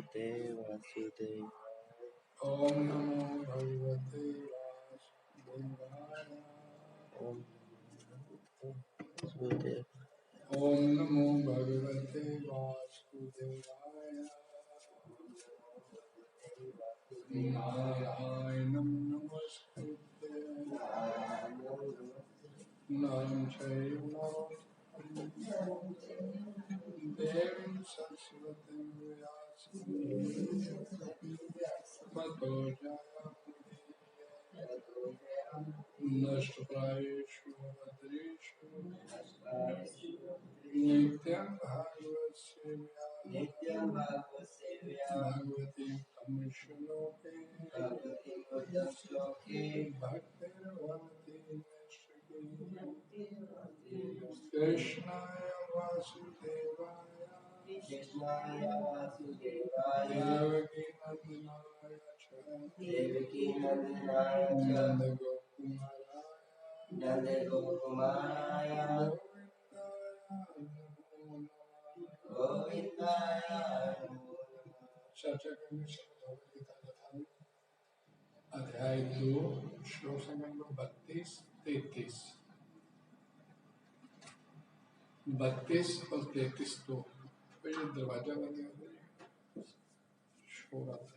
भगवते वासुदेवाय। ओम नमो भगवते वासुदेवाय। ओम वासुदेव। ओम नमो भगवते वासुदेवाय। नारायणं नमस्कृत्य नरं चैव नरोत्तमं देवीं सरस्वतीं व्यासं ततो जयमुदीरये। नष्टप्रायेषु भद्रेषु नित्यं भागवतसेव्या भगवती तमश्लोके भक्तिर्भवति नैष्ठिकी। कृष्णाय वासुदेवाय देवकी नंदनाय नंद गोकुमाराय गोविंदाय नमो नमः। अध्याय 2 श्लोक नंबर 32-33। 32 और 33 तो ये दरवाजा लगे शोर आता है।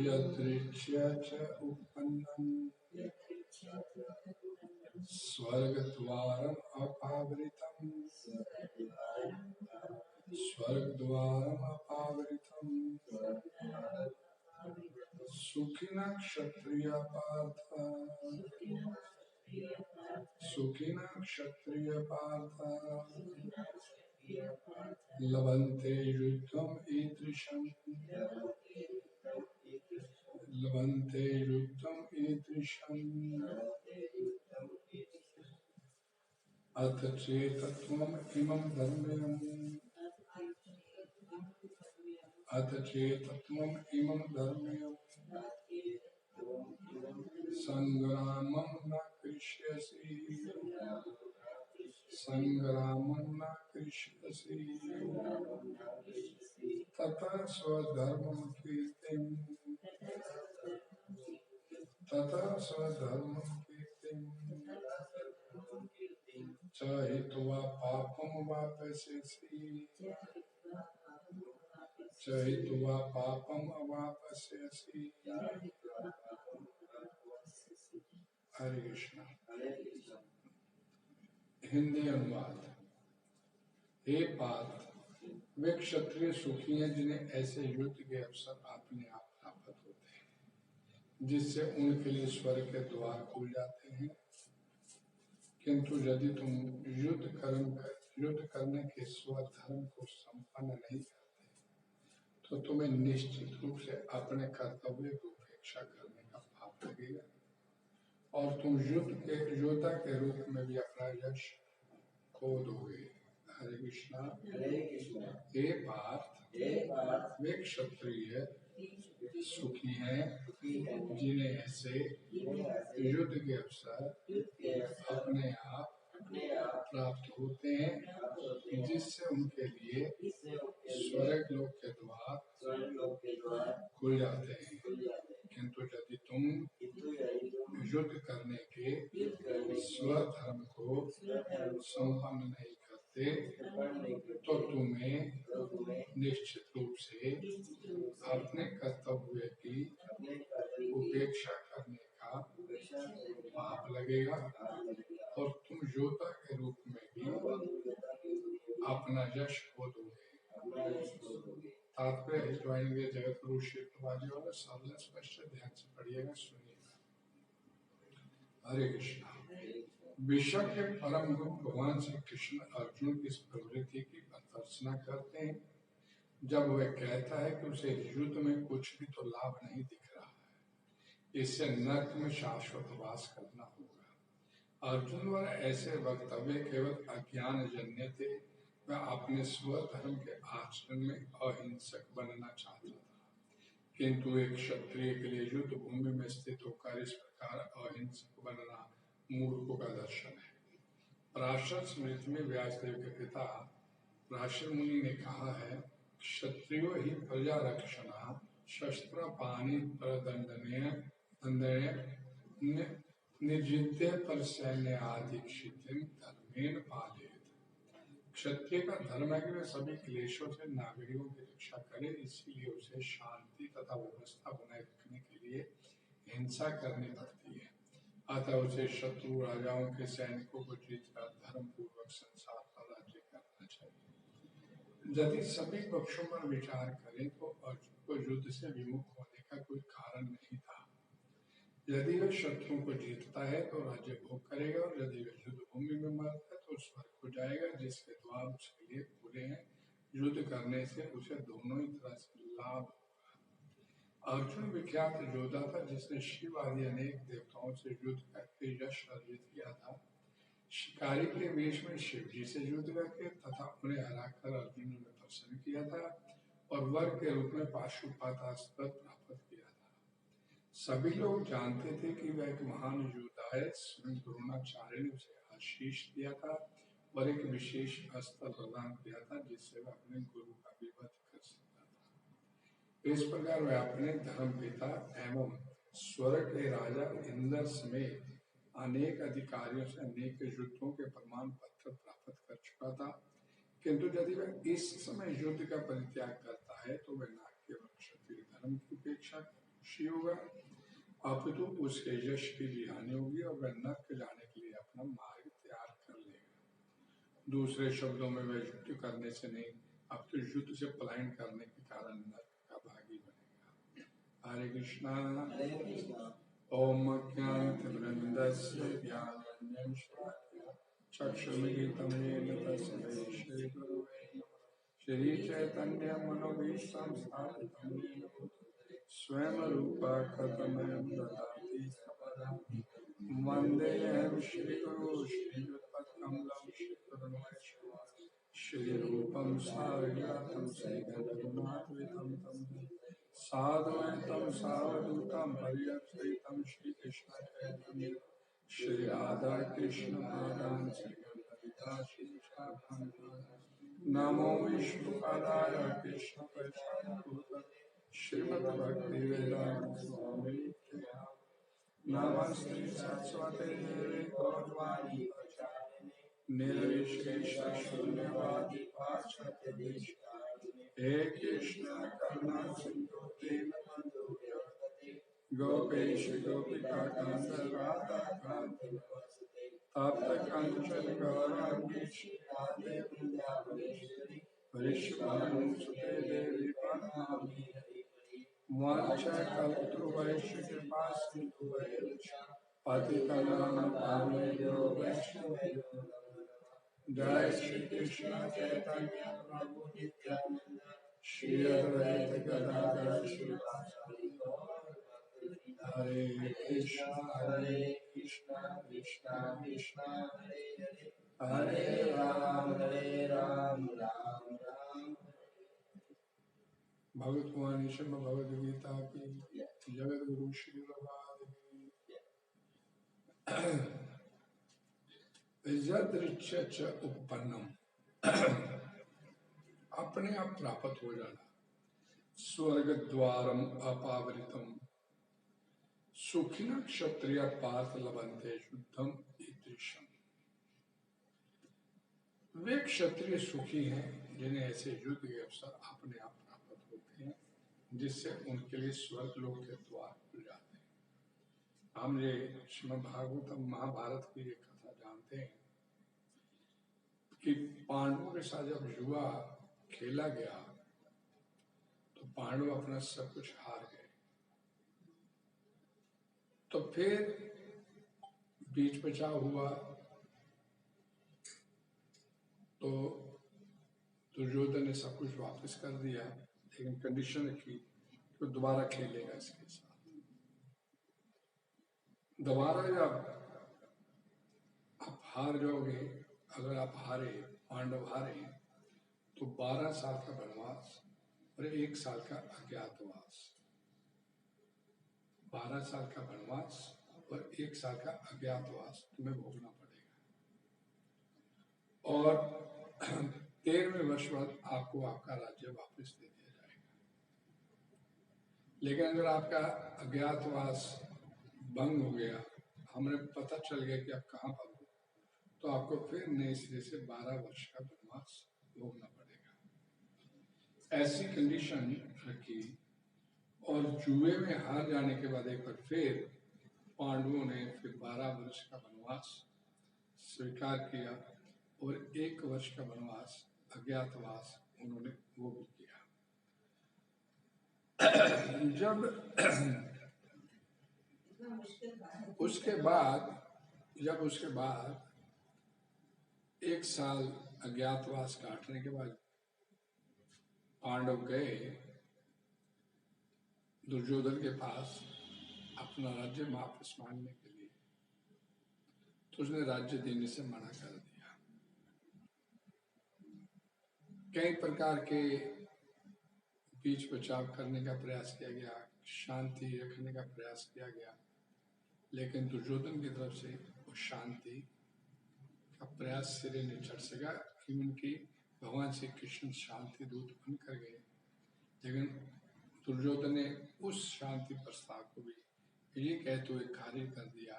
यदृच्छया च उपन्नम् स्वर्गद्वारम् अपावृतम् सुखिनः क्षत्रिय पार्थ लभन्ते युद्धम् ईदृशम् अथ चेतत्वम् इमं धर्म्यम् संग्रामं न कृष्यसि तथा स्वधर्मं कीर्तिम् च हित्वा पापं अवाप्स्यसि। हरे कृष्ण। हिंदी अनुवाद। हे पार्थ, वे क्षत्रिय सुखी हैं जिन्हें ऐसे युद्ध के अवसर अपने आप प्राप्त होते हैं जिससे उनके लिए स्वर्ग के द्वार खुल जाते हैं। किंतु यदि तुम युद्ध करने के स्वधर्म को संपन्न नहीं करते तो तुम्हें निश्चित रूप से अपने कर्तव्य की उपेक्षा करने का पाप लगेगा और तुम योद्धा के रूप में भी अपना यश खो दोगे। हरे कृष्णा। हे पार्थ, वे क्षत्रिय सुखी हैं जिन्हें ऐसे युद्ध के अवसर अपने आप प्राप्त होते हैं जिससे उनके लिए स्वर्ग लोक के द्वार खुल जाते हैं। किंतु यदि तुम युद्ध करने के स्वधर्म को संपन्न नहीं करते तो तुम्हें निश्चित रूप से अपने कर्तव्य की उपेक्षा करने का पाप लगेगा और तुम योद्धा के रूप में भी अपना यश खो दोगे। तात्पर्य हितवाएंगे जगत गुरु क्षेत्रवादी वाला सरल स्पष्ट ध्यान से पढ़िएगा, सुनिएगा। हरे कृष्णा। विश्व के परम गुरु भगवान श्री कृष्ण अर्जुन की इस प्रवृत्ति की भर्त्सना करते हैं जब वह कहता है कि उसे युद्ध में कुछ भी तो लाभ नहीं दिख रहा है, इससे नरक में शाश्वत वास करना होगा। अर्जुन द्वारा ऐसे वक्तव्य केवल अज्ञान जन्य थे। वह अपने स्वधर्म के आचरण में अहिंसक बनना चाहता था, किंतु एक क्षत्रिय के लिए युद्ध भूमि में स्थित होकर इस प्रकार अहिंसक बनना मूर्खों का दर्शन है। पराशर स्मृति में व्यासदेव के पिता पराशर मुनि ने कहा है, क्षत्रियो ही प्रजा रक्षण शस्त्र पानी प्रदंडनीय निर्जित्य पर सैन्य आदीक्षित धर्मेण पालित। क्षत्रिय का धर्म है कि वह सभी क्लेशों से नागरिकों की रक्षा करे, इसीलिए उसे शांति तथा व्यवस्था बनाए रखने के लिए हिंसा करनी पड़ती है। अतः उसे शत्रु राजाओं के सैनिकों को जीतकर धर्म पूर्वक संसार पर राज्य करना चाहिए। यदि सभी पक्षों पर विचार करें तो अर्जुन को युद्ध से विमुख होने का कोई कारण नहीं था। यदि वह शत्रुओं को जीतता है तो राज्य भोग करेगा, और यदि वह युद्ध भूमि में मरता है तो स्वर्ग को जाएगा, जिसके द्वार उसके लिए खुले हैं। युद्ध करने से उसे दोनों ही तरह से लाभ होगा। अर्जुन विख्यात योद्धा था, जिसने शिव आदि अनेक देवताओं से युद्ध करके यश अर्जित किया था। शिकारी के वेश में शिव जी से युद्ध करके तथा उन्हें हराकर अर्जुन ने प्रसन्न किया था, और वर के रूप में पाशुपतास्त्र प्राप्त किया था। सभी लोग जानते थे कि वह एक महान योद्धा है। स्वयं द्रोणाचार्य ने उसे आशीष दिया था और एक विशेष अस्त्र प्रदान किया था, जिससे वह अपने गुरु का भी वध कर सकता था। इस प्रकार वह अपने धर्म पिता एवं स्वर्ग के राजा इंद्र समेत अनेक अधिकारियों से अनेक युद्धों के प्रमाण पत्र प्राप्त कर चुका था। किंतु यदि वह इस समय युद्ध का परित्याग करता है तो वह न केवल क्षत्रिय धर्म की उपेक्षा खुशी होगा, अपितु उसके यश की भी हानि होगी और वह नरक जाने के लिए अपना मार्ग तैयार कर लेगा। दूसरे शब्दों में वह युद्ध करने से नहीं, अब तो युद्ध से पलायन करने के कारण नरक का भागी बनेगा। हरे कृष्णा। ओम ज्ञानतिमिरन्धस्य ज्ञानाञ्जनं शलाकया चक्षुर्मिलितं येन तस्मै श्रीगुरवे नमः। श्रीचैतन्यमनोभीष्टं स्थापितं येन भूतले स्वयं रूपा कथमयं ददाति स्वपदान्ति। वन्देऽहं श्रीगुरो श्रीयुतपत्कमलं श्रीगुरुवैष्णवं श्रीरूपं सारनाथं श्रीरघुनाथं तं साधुतं सावधूतं पर्यप्तं श्रीकृष्ण चैतन्य श्री राधा कृष्ण पादान नमो विष्णुपदाय कृष्ण पृष्ठाय श्रीमद्भक्ति वेदांत स्वामी नमस्ते सरस्वती देवी गौरवाणी निर्विशेष शून्यवादी पाश्चात्य देशकारिणे हे कृष्ण करुणा सिंधु दीनबंधु जगत्पते गोपेश गोपिका कांत राधा कांत नमस्ते तप्त कंचन गौरांगी श्री राधे वृंदावनेश्वरी वृषभानुसुते देवी प्रणमामि हरिप्रिये वाञ्छाकल्पतरुभ्यश्च कृपा सिन्धुभ्यश्च पतितनां पावनेभ्यो वैष्णवेभ्यो जय श्री कृष्ण चैतन्य प्रभु नित्यानंद श्री अद्वैत गदाधर श्रीवासादि गौरभक्तवृंद हरे कृष्ण कृष्ण कृष्ण हरे हरे हरे राम राम राम भगवत श्रीमद् भगवद गीता की जगत गुरु श्री यदृच्छ उत्पन्नम अपने आप प्राप्त हो जाना, स्वर्ग द्वारम अपावृतम सुखिन क्षत्रिय पार्थ लभन्ते शुद्धम ईदृशम। वे क्षत्रिय सुखी हैं जिन्हें ऐसे युद्ध के अवसर अपने आप प्राप्त होते हैं, जिससे उनके लिए स्वर्ग लोक के द्वार खुल जाते हैं। हम ये श्रीमद् भागवतम महाभारत की एक कथा जानते हैं कि पांडवों के साथ जब युवा खेला गया तो पांडव अपना सब कुछ हार गए। तो फिर बीच बचाव हुआ तो दुर्योधन ने सब कुछ वापस कर दिया, लेकिन कंडीशन रखी तो दोबारा खेलेगा इसके साथ। दोबारा जब हार जाओगे, अगर आप हारे, पांडव हारे, तो 12 साल का वनवास और 1 साल का अज्ञातवास। 12 साल का वनवास और 1 साल का अज्ञातवास तुम्हें भोगना पड़ेगा। और 13वें वर्ष बाद आपको आपका राज्य वापस दे दिया जाएगा। लेकिन अगर आपका अज्ञातवास भंग हो गया, हमें पता चल गया कि आप कहाँ पर हो, तो आपको फिर नए सिरे से 12 वर्ष का वनवास भोगना पड़ेगा। ऐसी कंडीशन रखी और जुए में हार जाने के बाद एक बार फिर पांडवों ने फिर 12 वर्ष का वनवास स्वीकार किया और 1 वर्ष का वनवास अज्ञातवास उन्होंने वो भी किया। जब उसके बाद 1 साल अज्ञातवास काटने के बाद पांडव गए दुर्योधन के पास अपना राज्य वापस मांगने के लिए, तो उसने राज्य देने से मना कर दिया। कई प्रकार के बीच बचाव करने का प्रयास किया गया, शांति रखने का प्रयास किया गया, लेकिन दुर्योधन की तरफ से वो शांति का प्रयास सिरे नहीं चढ़ सका। उनकी भगवान श्री कृष्ण शांति दूत बनकर गए, लेकिन दुर्योधन ने उस शांति प्रस्ताव को भी ये कहते हुए खारिज कर दिया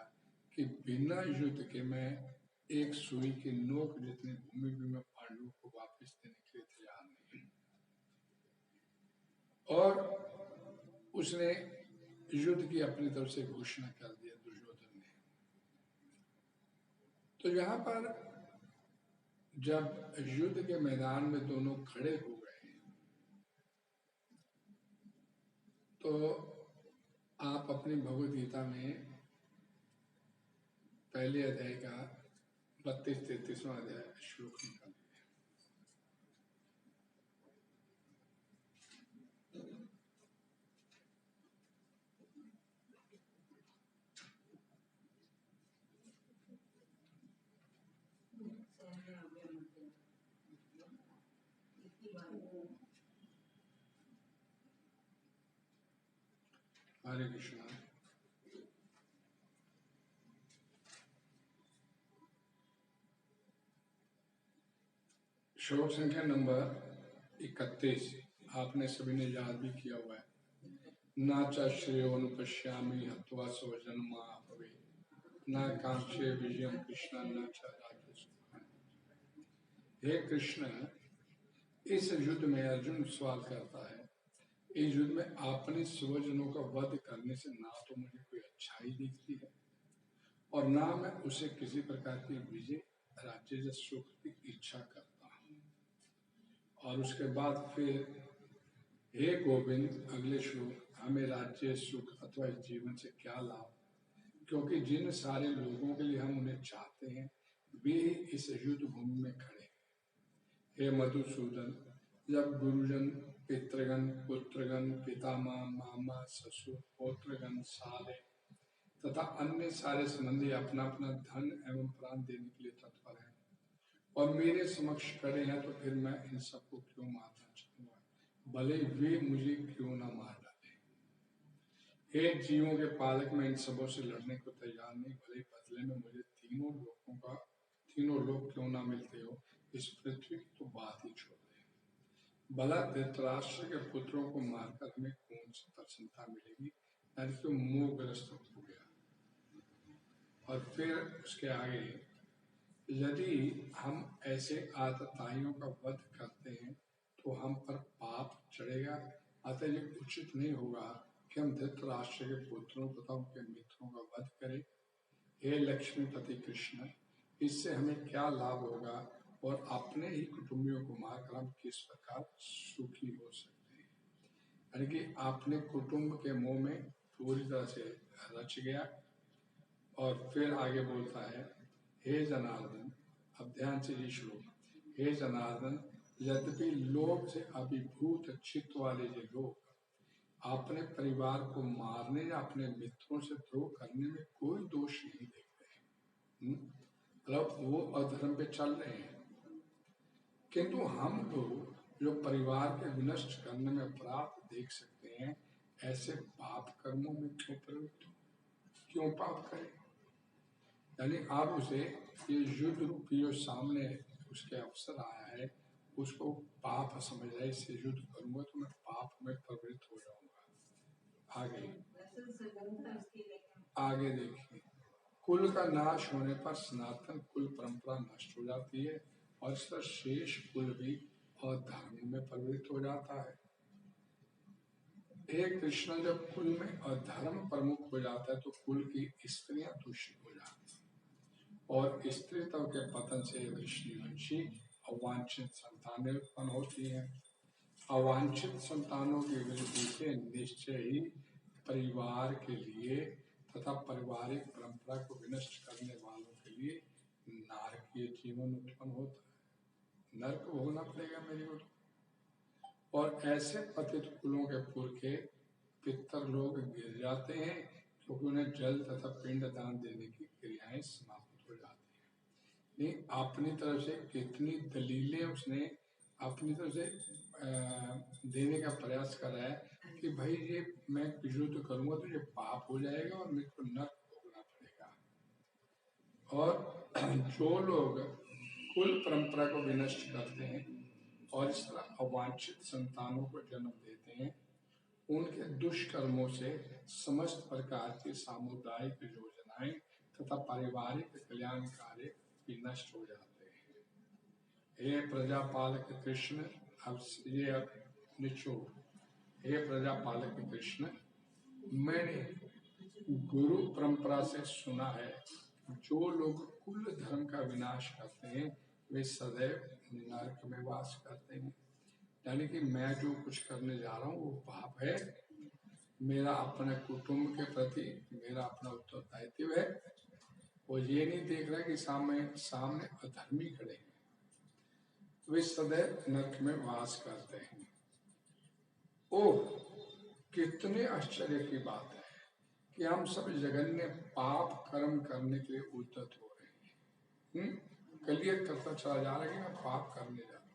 कि बिना युद्ध के मैं एक सुई की नोक जितनी भूमि भी मैं पांडवों को वापस देने के लिए तैयार नहीं। और उसने युद्ध की अपनी तरफ से घोषणा कर दिया दुर्योधन ने। तो यहाँ पर जब युद्ध के मैदान में दोनों खड़े हो गए, तो आप अपनी भगवद गीता में पहले अध्याय का 32-33वां अध्याय श्लोक निकालिए। हरे कृष्णा। श्लोक संख्या नंबर 31 आपने सभी ने याद भी किया हुआ है। नाचा श्रेयोनुपश्यामि हत्वा स्वजन्मा भवे न कांक्षे विजयम कृष्ण न च राज्य सुखम। हे कृष्ण, इस युद्ध में अर्जुन सवाल करता है, इस युद्ध में अपने स्वजनों का वध करने से ना तो मुझे कोई अच्छाई दिखती है और ना मैं उसे किसी प्रकार की विजय राज्य या सुख की इच्छा करता हूँ। और उसके बाद फिर हे गोविंद, अगले श्लोक, हमें राज्य सुख अथवा इस जीवन से क्या लाभ, क्योंकि जिन सारे लोगों के लिए हम उन्हें चाहते हैं वे इस युद्ध भूमि में खड़े। हे मधुसूदन, जब गुरुजन, पितृगण, पुत्रगण, पितामह, मामा, ससुर, पौत्रगण, साले तथा अन्य सारे संबंधी अपना अपना धन एवं प्राण देने के लिए तत्पर हैं और मेरे समक्ष खड़े हैं, तो फिर मैं इन सबको क्यों मारना चाहूंगा, भले वे मुझे क्यों ना मार डाले। हे जीवों के पालक, मैं इन सबों से लड़ने को तैयार नहीं, भले बदले में मुझे तीनों लोग क्यों ना मिलते हो, इस पृथ्वी की तो बात ही छोड़ दे। भला धृतराष्ट्र के पुत्रों को मारकर हमें कौन सी प्रसन्नता मिलेगी, यानी कि मोहग्रस्त हो गया। और फिर उसके आगे, यदि हम ऐसे आतताइयों का वध करते हैं तो हम पर पाप चढ़ेगा, अतः ये उचित नहीं होगा कि हम धृतराष्ट्र के पुत्रों तथा उनके मित्रों का वध करें। हे लक्ष्मीपति कृष्ण, इससे हमें क्या लाभ होगा और अपने ही कुटुंबियों को मारकर हम किस प्रकार सुखी हो सकते हैं। यानी कि अपने कुटुंब के मोह में पूरी तरह से रच गया। और फिर आगे बोलता है, हे जनार्दन, अब ध्यान से ये श्लोक, हे जनार्दन, यद्यपि लोभ से अभिभूत चित्त वाले ये लोग अपने परिवार को मारने या अपने मित्रों से द्रोह करने में कोई दोष नहीं देखते हैं, मतलब वो अधर्म पे चल रहे हैं। किंतु हम लोग जो परिवार के विनष्ट करने में अपराध देख सकते हैं, ऐसे पाप कर्मों में क्यों प्रवृत्त हो, क्यों पाप करें? यानी आप उसे ये युद्ध रूपी जो सामने उसके अवसर आया है उसको पाप समझ रहे, इससे युद्ध करूंगा तो मैं पाप में प्रवृत्त हो जाऊंगा। आगे देखिए, कुल का नाश होने पर सनातन कुल परंपरा नष्ट हो जाती है और इसका शेष कुल भी अधर्म में प्रवृत्त हो जाता है। हे कृष्ण, जब कुल में अधर्म प्रमुख हो जाता है तो कुल की स्त्रियां दूषित हो जाती हैं और स्त्रीत्व के पतन से ऋषि अवांछित संतानें उत्पन्न होती हैं। अवांछित संतानों की वृद्धि से निश्चय ही परिवार के लिए तथा पारिवारिक परंपरा को विनष्ट करने वालों के लिए नारकीय जीवन उत्पन्न होता है। नरक भोगना पड़ेगा मेरे को। और ऐसे पतित कुलों के पुरखे पितर लोग गिर जाते हैं क्योंकि उन्हें जल तथा पिंड दान देने की क्रियाएं समाप्त हो जाती हैं। नहीं, अपनी तरफ से कितनी दलीलें उसने अपनी तरफ से देने का प्रयास कर रहा है कि भाई ये मैं युद्ध करूंगा तो ये पाप हो जाएगा और मेरे को नरक भोगना पड़ेगा। और जो लोग कुल परंपरा को विनष्ट करते हैं और इस तरह अवांछित संतानों को जन्म देते हैं, उनके दुष्कर्मों से समस्त प्रकार की सामुदायिक योजनाएं तथा पारिवारिक कल्याण कार्य भी नष्ट हो जाते हैं। हे प्रजापालक कृष्ण, अब ये निचोड़, हे प्रजापालक कृष्ण, मैंने गुरु परंपरा से सुना है जो लोग कुल धर्म का विनाश करते हैं वे सदैव नरक में वास करते हैं। यानी कि मैं जो कुछ करने जा रहा हूँ वो पाप है, मेरा अपने कुटुंब के प्रति मेरा अपना उत्तरदायित्व है। वो ये नहीं देख रहा कि सामने अधर्मी खड़े हैं, वे सदैव नरक में वास करते हैं। ओह, कितने आश्चर्य की बात है कि हम सब जघन्य पाप कर्म करने के लिए उद्यत हो रहे हैं। क्लियर करता चला जा रहा है कि मैं पाप करने जा रहा हूं।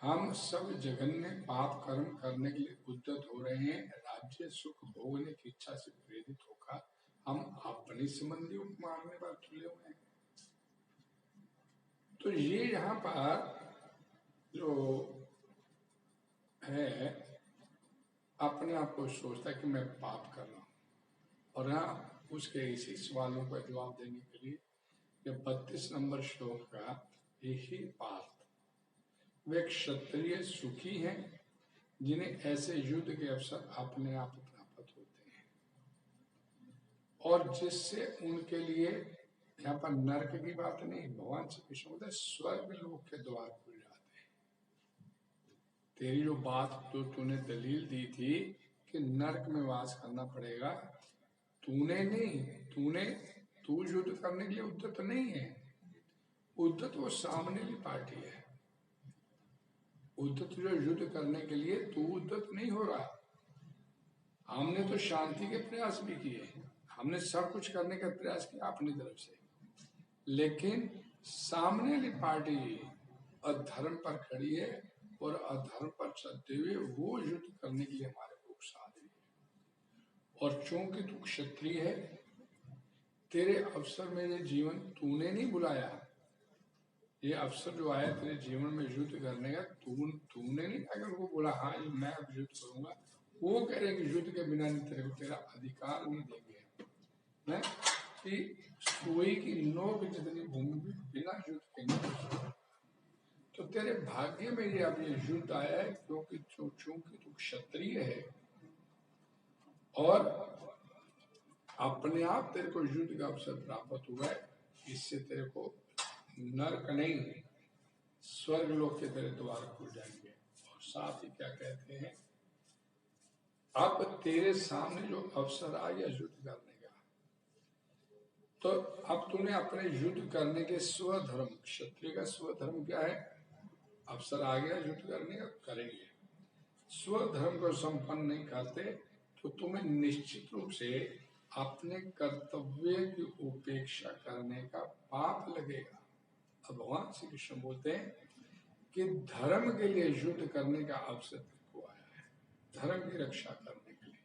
हम सब जघन्य पाप कर्म करने के लिए उद्यत हो रहे हैं। राज्य सुख भोगने की इच्छा से प्रेरित होकर हम अपने संबंधियों को मारने पर तुले हुए हैं। तो ये यहाँ पर जो है अपने आप को सोचता है कि मैं पाप कर रहा हूं। और यहाँ उसके इसी सवालों का जवाब देने के लिए 32 नंबर श्लोक का यही पाठ, वे क्षत्रिय सुखी हैं जिन्हें ऐसे युद्ध के अवसर अपने आप प्राप्त होते हैं और जिससे उनके लिए, यहाँ पर नरक की बात नहीं, भगवान श्री कृष्ण बोलते स्वर्ग लोक के द्वार खुल जाते हैं। तेरी जो बात तो तूने दलील दी थी कि नरक में वास करना पड़ेगा, तूने नहीं, तू युद्ध करने के लिए उद्यत नहीं है। उद्यत वो सामने की पार्टी है। उद्यत जो युद्ध करने के लिए तू उद्यत नहीं हो रहा। हमने तो शांति के प्रयास भी किए, हमने सब कुछ करने का प्रयास किया अपनी तरफ से, लेकिन सामने की पार्टी अधर्म पर खड़ी है और अधर्म पर चलते हुए वो युद्ध करने के लिए हमारे को उकसा रही है। और चूंकि तू क्षत्रिय है, तेरे अवसर में ये जीवन तूने नहीं बुलाया, ये अवसर जो आया तेरे जीवन में युद्ध करने का, तूने नहीं अगर उनको बोला हाँ मैं अब युद्ध करूंगा, वो कह रहे कि युद्ध के बिना नहीं तेरे को तेरा अधिकार नहीं देंगे। मैं कि सुई की नोक जितनी भूमि भी बिना युद्ध के नहीं, तो तेरे भाग्य में ये अब ये युद्ध आया है क्योंकि चूंकि तू क्षत्रिय है और अपने आप तेरे को युद्ध का अवसर प्राप्त हुआ है, इससे तेरे को नरक नहीं स्वर्ग लोक के तेरे द्वार खुल जाएंगे। और साथ ही क्या कहते हैं, अब तेरे सामने जो अवसर आ गया युद्ध करने का, तो अब तूने अपने युद्ध करने के स्वधर्म, क्षत्रिय का स्वधर्म क्या है, अवसर आ गया युद्ध करने का, करेंगे। स्वधर्म को संपन्न नहीं करते तो तुम्हें निश्चित रूप से अपने कर्तव्य की उपेक्षा करने का पाप लगेगा। अब भगवान श्री कृष्ण बोलते हैं कि धर्म के लिए युद्ध करने का अवसर तुमको आया है, धर्म की रक्षा करने के लिए,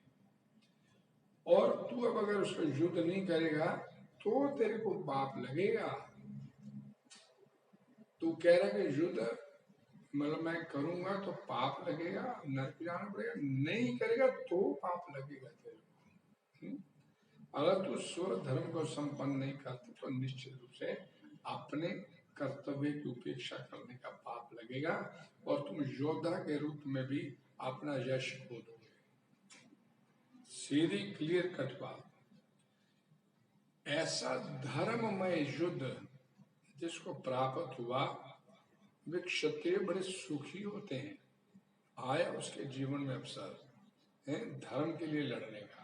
और तू अब अगर उसको युद्ध नहीं करेगा तो तेरे को पाप लगेगा। तू कह रहा है कि युद्ध मतलब मैं करूंगा तो पाप लगेगा, नरक जाना पड़ेगा, नहीं करेगा तो पाप लगेगा तेरे को। अगर तू स्व धर्म को संपन्न नहीं करते तो निश्चित रूप से अपने कर्तव्य की उपेक्षा करने का पाप लगेगा और तुम योद्धा के रूप में भी अपना यश खो दोगे। सीधी क्लियर कट बात। ऐसा धर्ममय युद्ध जिसको प्राप्त हुआ, वे क्षत्रिय बड़े सुखी होते हैं। आया उसके जीवन में अवसर है धर्म के लिए लड़ने का।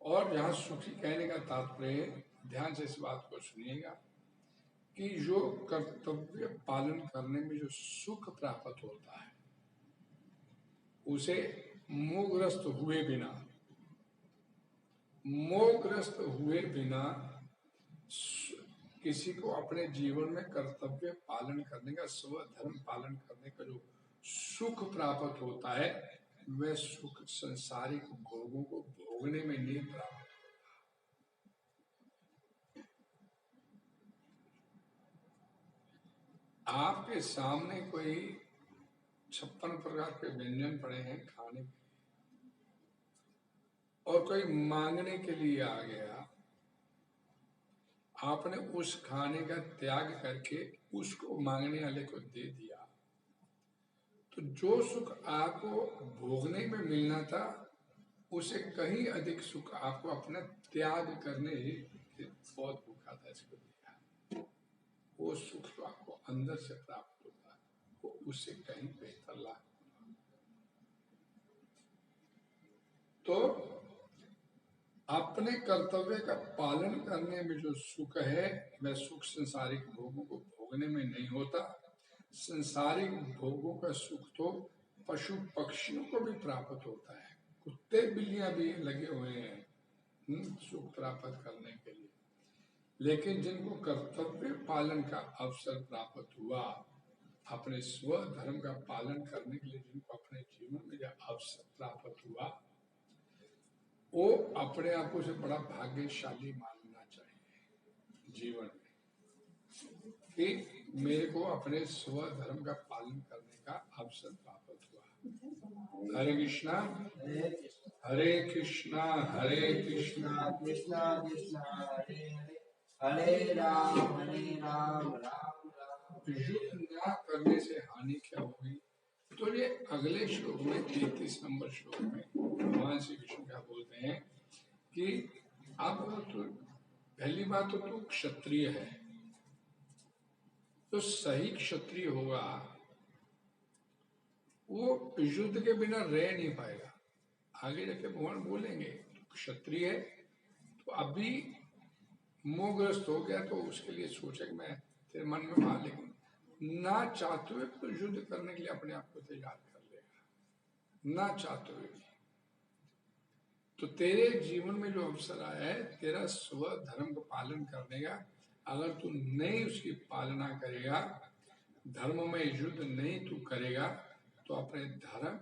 और जहां सुखी कहने का तात्पर्य, ध्यान से इस बात को सुनिएगा, कि जो कर्तव्य पालन करने में जो सुख प्राप्त होता है उसे मोहग्रस्त हुए बिना किसी को अपने जीवन में कर्तव्य पालन करने का, स्व धर्म पालन करने का जो सुख प्राप्त होता है, वह सुख संसारिक भोगों को भोगने में नहीं प्राप्त होता। आपके सामने कोई 56 प्रकार के व्यंजन पड़े हैं खाने के, और कोई मांगने के लिए आ गया, आपने उस खाने का त्याग करके उसको मांगने वाले को दे दिया, तो जो सुख आपको भोगने में मिलना था उसे कहीं अधिक सुख आपको अपना त्याग करने ही बहुत भूखा था इसको दिया। वो सुख तो आपको अंदर से प्राप्त होता है, वो उससे कहीं बेहतर लाभ। तो अपने कर्तव्य का पालन करने में जो सुख है, वह सुख संसारिक भोगों को भोगने में नहीं होता। संसारिक भोगों का सुख तो पशु पक्षियों को भी प्राप्त होता है, कुत्ते बिल्लियां भी लगे हुए हैं सुख प्राप्त करने के लिए। लेकिन जिनको कर्तव्य पालन का अवसर प्राप्त हुआ, अपने स्व धर्म का पालन करने के लिए जिनको अपने जीवन में यह अवसर प्राप्त हुआ, वो अपने आप को से बड़ा भाग्यशाली मानना चाहिए जीवन में, कि मेरे को अपने स्व धर्म का पालन करने का अवसर प्राप्त हुआ। हरे कृष्णा हरे कृष्णा हरे कृष्णा कृष्णा कृष्णा हरे हरे हरे राम राम राम। युद्ध न करने से हानि क्या होगी? तो ये अगले श्लोक में 33 नंबर श्लोक में भगवान श्री कृष्ण क्या बोलते हैं कि अब तो पहली बात तो तू क्षत्रिय है, तो सही क्षत्रिय होगा वो युद्ध के बिना रह नहीं पाएगा। आगे जाके भगवान बोलेंगे तो क्षत्रिय है, तो अभी मोहग्रस्त हो गया तो उसके लिए सोचे कि मैं तेरे मन में मार, लेकिन ना चाहते हुए तो युद्ध करने के लिए अपने आप को तैयार कर लेगा, ना चाहते हुए। तो तेरे जीवन में जो अवसर आया है तेरा स्व धर्म का पालन करने का, अगर तू नहीं उसकी पालना करेगा, धर्म में युद्ध नहीं तू करेगा, तो अपने धर्म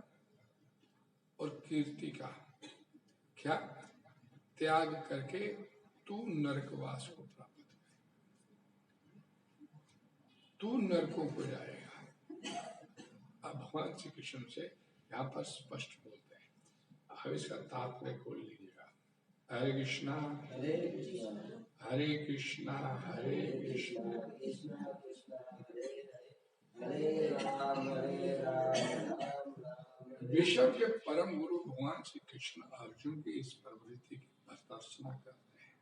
और कीर्ति का क्या त्याग करके तू नरकवास को प्राप्त करेगा, तू नरकों को जाएगा। अब भगवान श्री कृष्ण से यहाँ पर स्पष्ट बोलते हैं। अब इसका तात्पर्य खोल लीजिएगा। हरे कृष्णा हरे कृष्णा हरे कृष्णा हरे कृष्णा कृष्णा कृष्णा हरे राम राम राम। विश्व के परम गुरु भगवान श्री कृष्ण अर्जुन की इस प्रवृत्ति की भर्त्सना कर रहे हैं।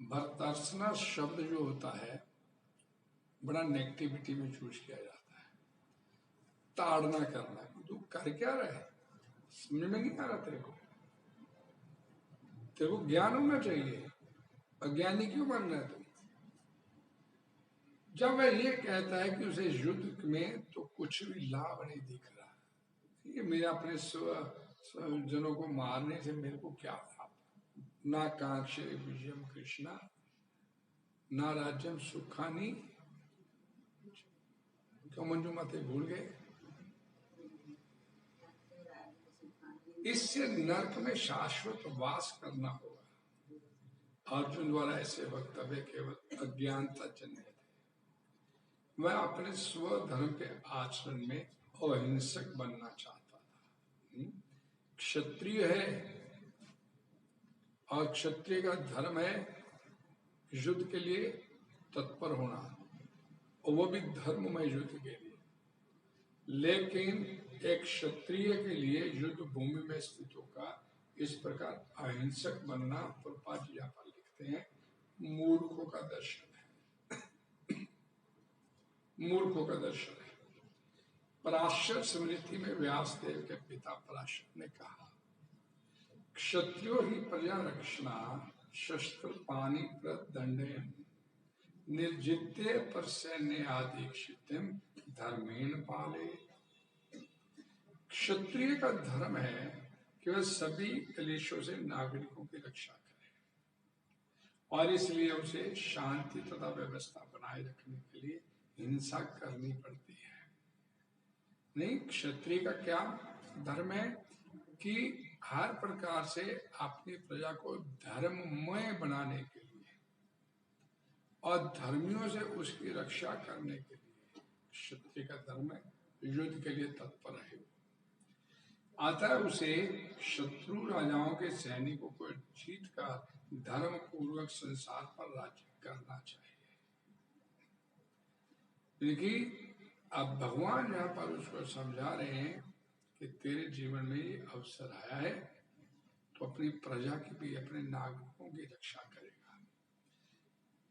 भर्त्सना शब्द जो होता है बड़ा नेगेटिविटी में यूज किया जाता है, ताड़ना करना। तू कर क्या रहा है, समझ में नहीं आ रहा तेरे को, तेरे को ज्ञान होना चाहिए, अज्ञानी क्यों बन रहा है तू? जब वह ये कहता है कि उसे युद्ध में तो कुछ भी लाभ नहीं दिख रहा, ये मेरे अपने जनों को मारने से मेरे को क्या लाभ, ना कांक्षे विजयम कृष्णा ना राज्यम सुखानी। क्यों मंजू माते भूल गए? इससे नरक में शाश्वत वास करना होगा। अर्जुन द्वारा ऐसे वक्तव्य केवल अज्ञानता जन्य थे। मैं अपने स्वधर्म के आचरण में अहिंसक बनना चाहता था। क्षत्रिय है और क्षत्रिय का धर्म है युद्ध के लिए तत्पर होना, और वो भी धर्ममय युद्ध के लिए। लेकिन एक क्षत्रिय के लिए युद्ध भूमि में स्थित होगा इस प्रकार अहिंसक बनना, प्रभुपाद जी यहाँ पर लिखते हैं, मूर्खों का दर्शन है। मूर्खों का दर्शन है। पराशर स्मृति में व्यासदेव के पिता पराशर ने कहा, क्षत्रियो ही प्रजा रक्षणा शस्त्र पानी प्रदंडयन् निर्जित्य पर सैन्य आदीक्षितम धर्मेण पाले। क्षत्रिय का धर्म है कि वह सभी क्लेशों से नागरिकों की रक्षा करे, और इसलिए उसे शांति तथा व्यवस्था बनाए रखने के लिए हिंसा करनी पड़ती है। नहीं, क्षत्रिय का क्या धर्म है कि हर प्रकार से अपनी प्रजा को धर्ममय बनाने के लिए और धर्मियों से उसकी रक्षा करने के लिए क्षत्रिय का धर्म है, युद्ध के लिए तत्पर है। अतः उसे शत्रु राजाओं के सैनिकों को जीत कर धर्म पूर्वक संसार पर राज्य करना चाहिए। देखिए, अब भगवान यहाँ पर उसको समझा रहे हैं कि तेरे जीवन में ये अवसर आया है तो अपनी प्रजा की भी, अपने नागरिकों की रक्षा करेगा।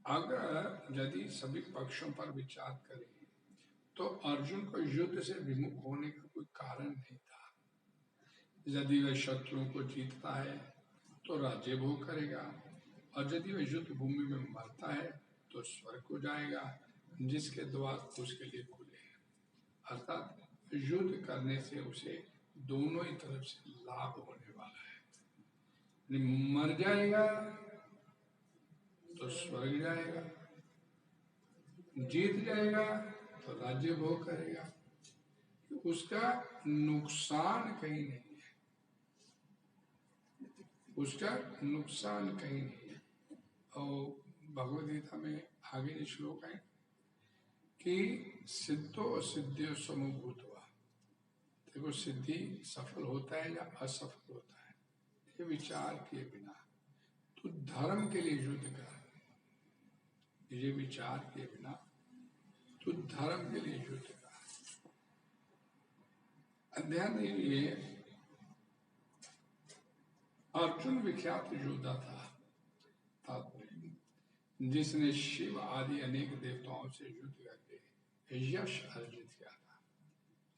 अगर यदि सभी पक्षों पर विचार करें तो अर्जुन को युद्ध से विमुख होने का कोई कारण नहीं था। यदि वह शत्रुओं को जीतता है तो राज्य भोग करेगा, और यदि वह युद्ध भूमि में मरता है तो स्वर्ग को जाएगा, जिसके द्वार उसके लिए खुले हैं। अर्थात युद्ध करने से उसे दोनों ही तरफ से लाभ होने वाला है। मर जाएगा तो स्वर्ग जाएगा, जीत जाएगा तो राज्य भोग करेगा, उसका नुकसान कहीं नहीं है, उसका नुकसान कहीं नहीं है। और भगवद गीता में आगे श्लोक है कि सिद्धो सिद्धियो समभूतवा। देखो, सिद्धि सफल होता है या असफल होता है, ये विचार किए बिना तो धर्म के लिए युद्ध कर, ये विचार किए बिना तो धर्म के लिए युद्ध कर। अध्ययन ये अर्जुन विख्यात योद्धा था, जिसने शिव आदि अनेक देवताओं से युद्ध करके यश अर्जित किया था।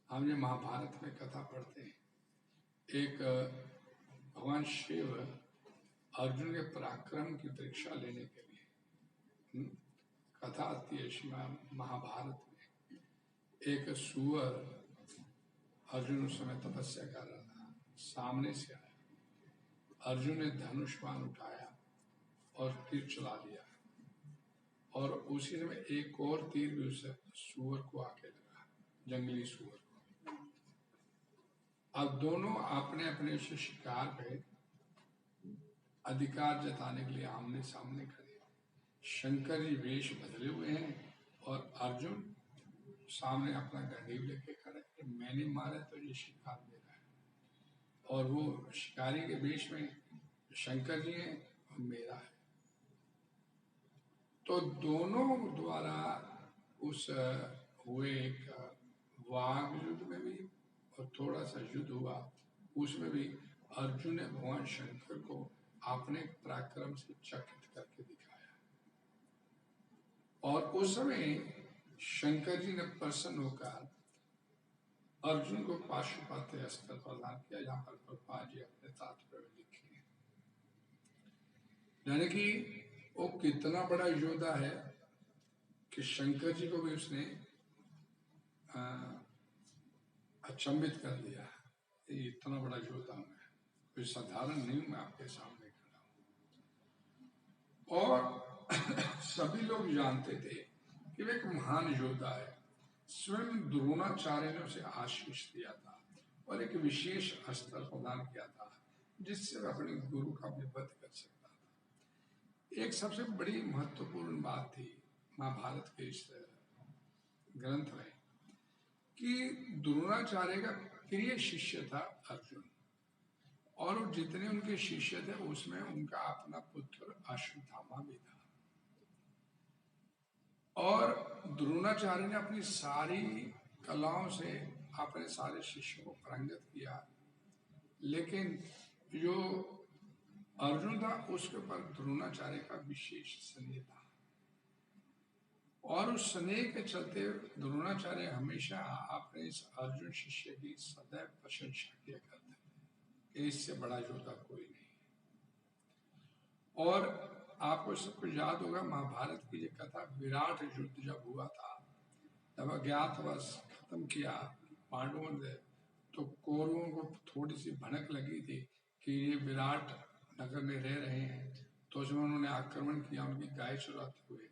हमने महाभारत में कथा पढ़ते हैं, एक भगवान शिव अर्जुन के पराक्रम की परीक्षा लेने के लिए, कथा आती है महाभारत में, एक सुअर अर्जुन उस समय तपस्या कर रहा था, सामने से आया, अर्जुन ने धनुष बाण उठाया और तीर चला दिया, और उसी समय एक और तीर भी उस सुअर को आके लगा, जंगली सुअर को। अब दोनों अपने अपने से शिकार पे अधिकार जताने के लिए आमने सामने खड़े। शंकर जी वेश बदले हुए हैं और अर्जुन सामने अपना गंडीव लेके खड़े, मैंने मारा तो ये शिकार मेरा है, और वो शिकारी के वेश में शंकर जी हैं और मेरा है। तो दोनों द्वारा उस हुए एक वाग युद्ध में भी और थोड़ा सा युद्ध हुआ, उसमें भी अर्जुन ने भगवान शंकर को अपने पराक्रम से चकित करके दिखाया, और उस समय शंकर जी ने प्रसन्न होकर अर्जुन को पाशुपत अस्त्र प्रदान किया, जहां पर प्रभुपाद जी अपने तात्पर्य में लिखे हैं। यानी कि वो कितना बड़ा योद्धा है कि शंकर जी को भी उसने अचंभित कर दिया, इतना बड़ा योद्धा हूं मैं, कोई साधारण नहीं हूं, मैं आपके सामने खड़ा हूं। और सभी लोग जानते थे कि वे एक महान योद्धा है। स्वयं द्रोणाचार्य ने उसे आशीष दिया था और एक विशेष अस्त्र प्रदान किया था जिससे वह अपने गुरु का भी वध कर सकता था। एक सबसे बड़ी महत्वपूर्ण बात थी महाभारत के इस ग्रंथ में कि द्रोणाचार्य का प्रिय शिष्य था अर्जुन, और जितने उनके शिष्य थे उसमें उनका अपना पुत्र अश्वत्थामा भी था। और द्रोणाचार्य ने अपनी सारी कलाओं से अपने सारे शिष्यों को पारंगत किया, लेकिन जो अर्जुन था उसके ऊपर द्रोणाचार्य का विशेष स्नेह था, और उस स्नेह के चलते द्रोणाचार्य हमेशा अपने इस अर्जुन शिष्य की सदैव प्रशंसा किया करते थे कि इससे बड़ा योद्धा कोई नहीं। और आपको सबको याद होगा महाभारत की ये कथा, विराट युद्ध जब हुआ था तब अज्ञातवास खत्म किया पांडवों ने, तो कौरवों को थोड़ी सी भनक लगी थी कि ये विराट नगर में रह रहे हैं, तो उसमें उन्होंने आक्रमण किया उनकी गाय चुराते हुए।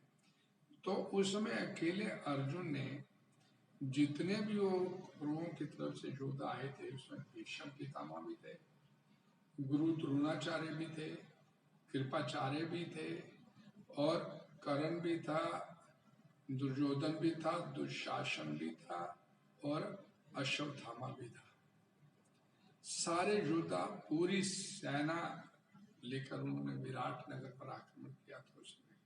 तो उस समय अकेले अर्जुन ने जितने भी वो कौरवों की तरफ से योद्धा आए थे उसमें भीष्म पितामह भी थे, गुरु द्रोणाचार्य भी थे, कृपाचार्य भी थे, और कर्ण भी था, दुर्योधन भी था, दुशासन भी था, और अश्वत्थामा भी था। सारे योद्धा पूरी सेना लेकर उन्होंने विराट नगर पर आक्रमण किया था उस समय।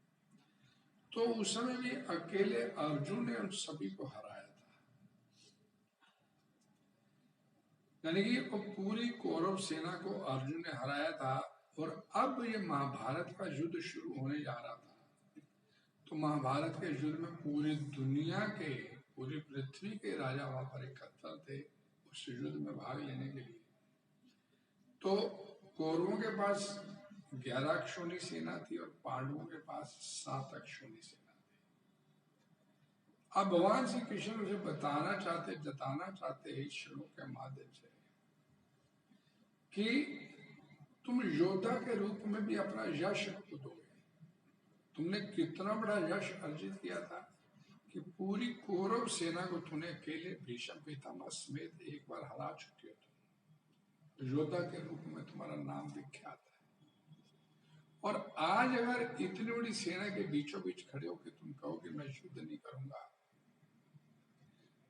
तो उस समय भी अकेले अर्जुन ने उन सभी को हराया था, यानी कि वो पूरी कौरव सेना को अर्जुन ने हराया था। और अब ये महाभारत का युद्ध शुरू होने जा रहा था, तो महाभारत के युद्ध में पूरी दुनिया के, पूरी पृथ्वी के राजा वहां पर एकत्र थे उस युद्ध में भाग लेने के लिए। तो कौरवों के पास 11 अक्षौणी सेना थी और पांडवों के पास 7 अक्षौणी सेना थी। अब भगवान श्री कृष्ण उसे जताना चाहते हैं इस श्लोक के माध्यम से कि तुम योद्धा के रूप में भी अपना यश खो दोगे। तुमने कितना बड़ा यश अर्जित किया था कि पूरी कौरव सेना को तूने अकेले भीष्म पितामह समेत एक बार हरा चुके हो। तुम योद्धा के रूप में तुम्हारा नाम विख्यात है, और आज अगर इतनी बड़ी सेना के बीचों बीच खड़े हो कि तुम कहो कि मैं युद्ध नहीं करूंगा,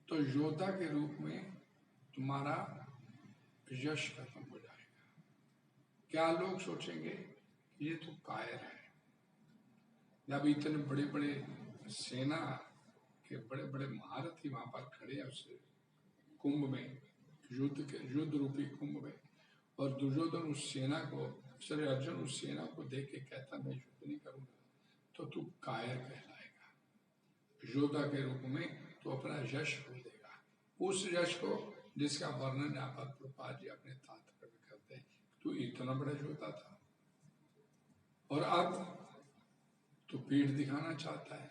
तो योद्धा के रूप में तुम्हारा यश खत्म हो जाएगा। क्या लोग सोचेंगे ये तो कायर है। जब इतने बड़े बड़े सेना के बड़े बड़े महारथी वहां पर खड़े हैं उस कुंभ में, युद्ध रूपी कुंभ में, और दुर्योधन उस सेना को, श्री अर्जुन उस सेना को देख के कहता मैं युद्ध नहीं करूंगा, तो तू कायर कहलाएगा। योद्धा के रूप में तो अपना यश खो देगा, उस यश को जिसका वर्णन यहाँ पर प्रभुपाद जी अपने तात्पर्य में करते हैं। तू इतना बड़ा योद्धा था और अब तो पीठ दिखाना चाहता है।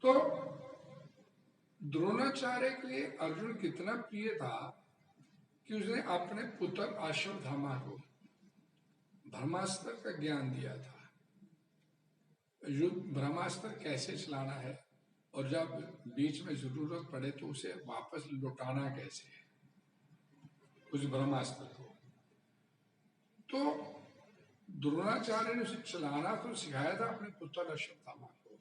तो द्रोणाचार्य के लिए अर्जुन कितना प्रिय था कि उसने अपने पुत्र अश्वत्थामा को ब्रह्मास्त्र का ज्ञान दिया था। युद्ध ब्रह्मास्त्र कैसे चलाना है, और जब बीच में जरूरत पड़े तो उसे वापस लौटाना कैसे है उस ब्रह्मास्त्र को। तो द्रोणाचार्य ने उसे चलाना तो सिखाया था अपने पुत्र अश्वत्थामा को,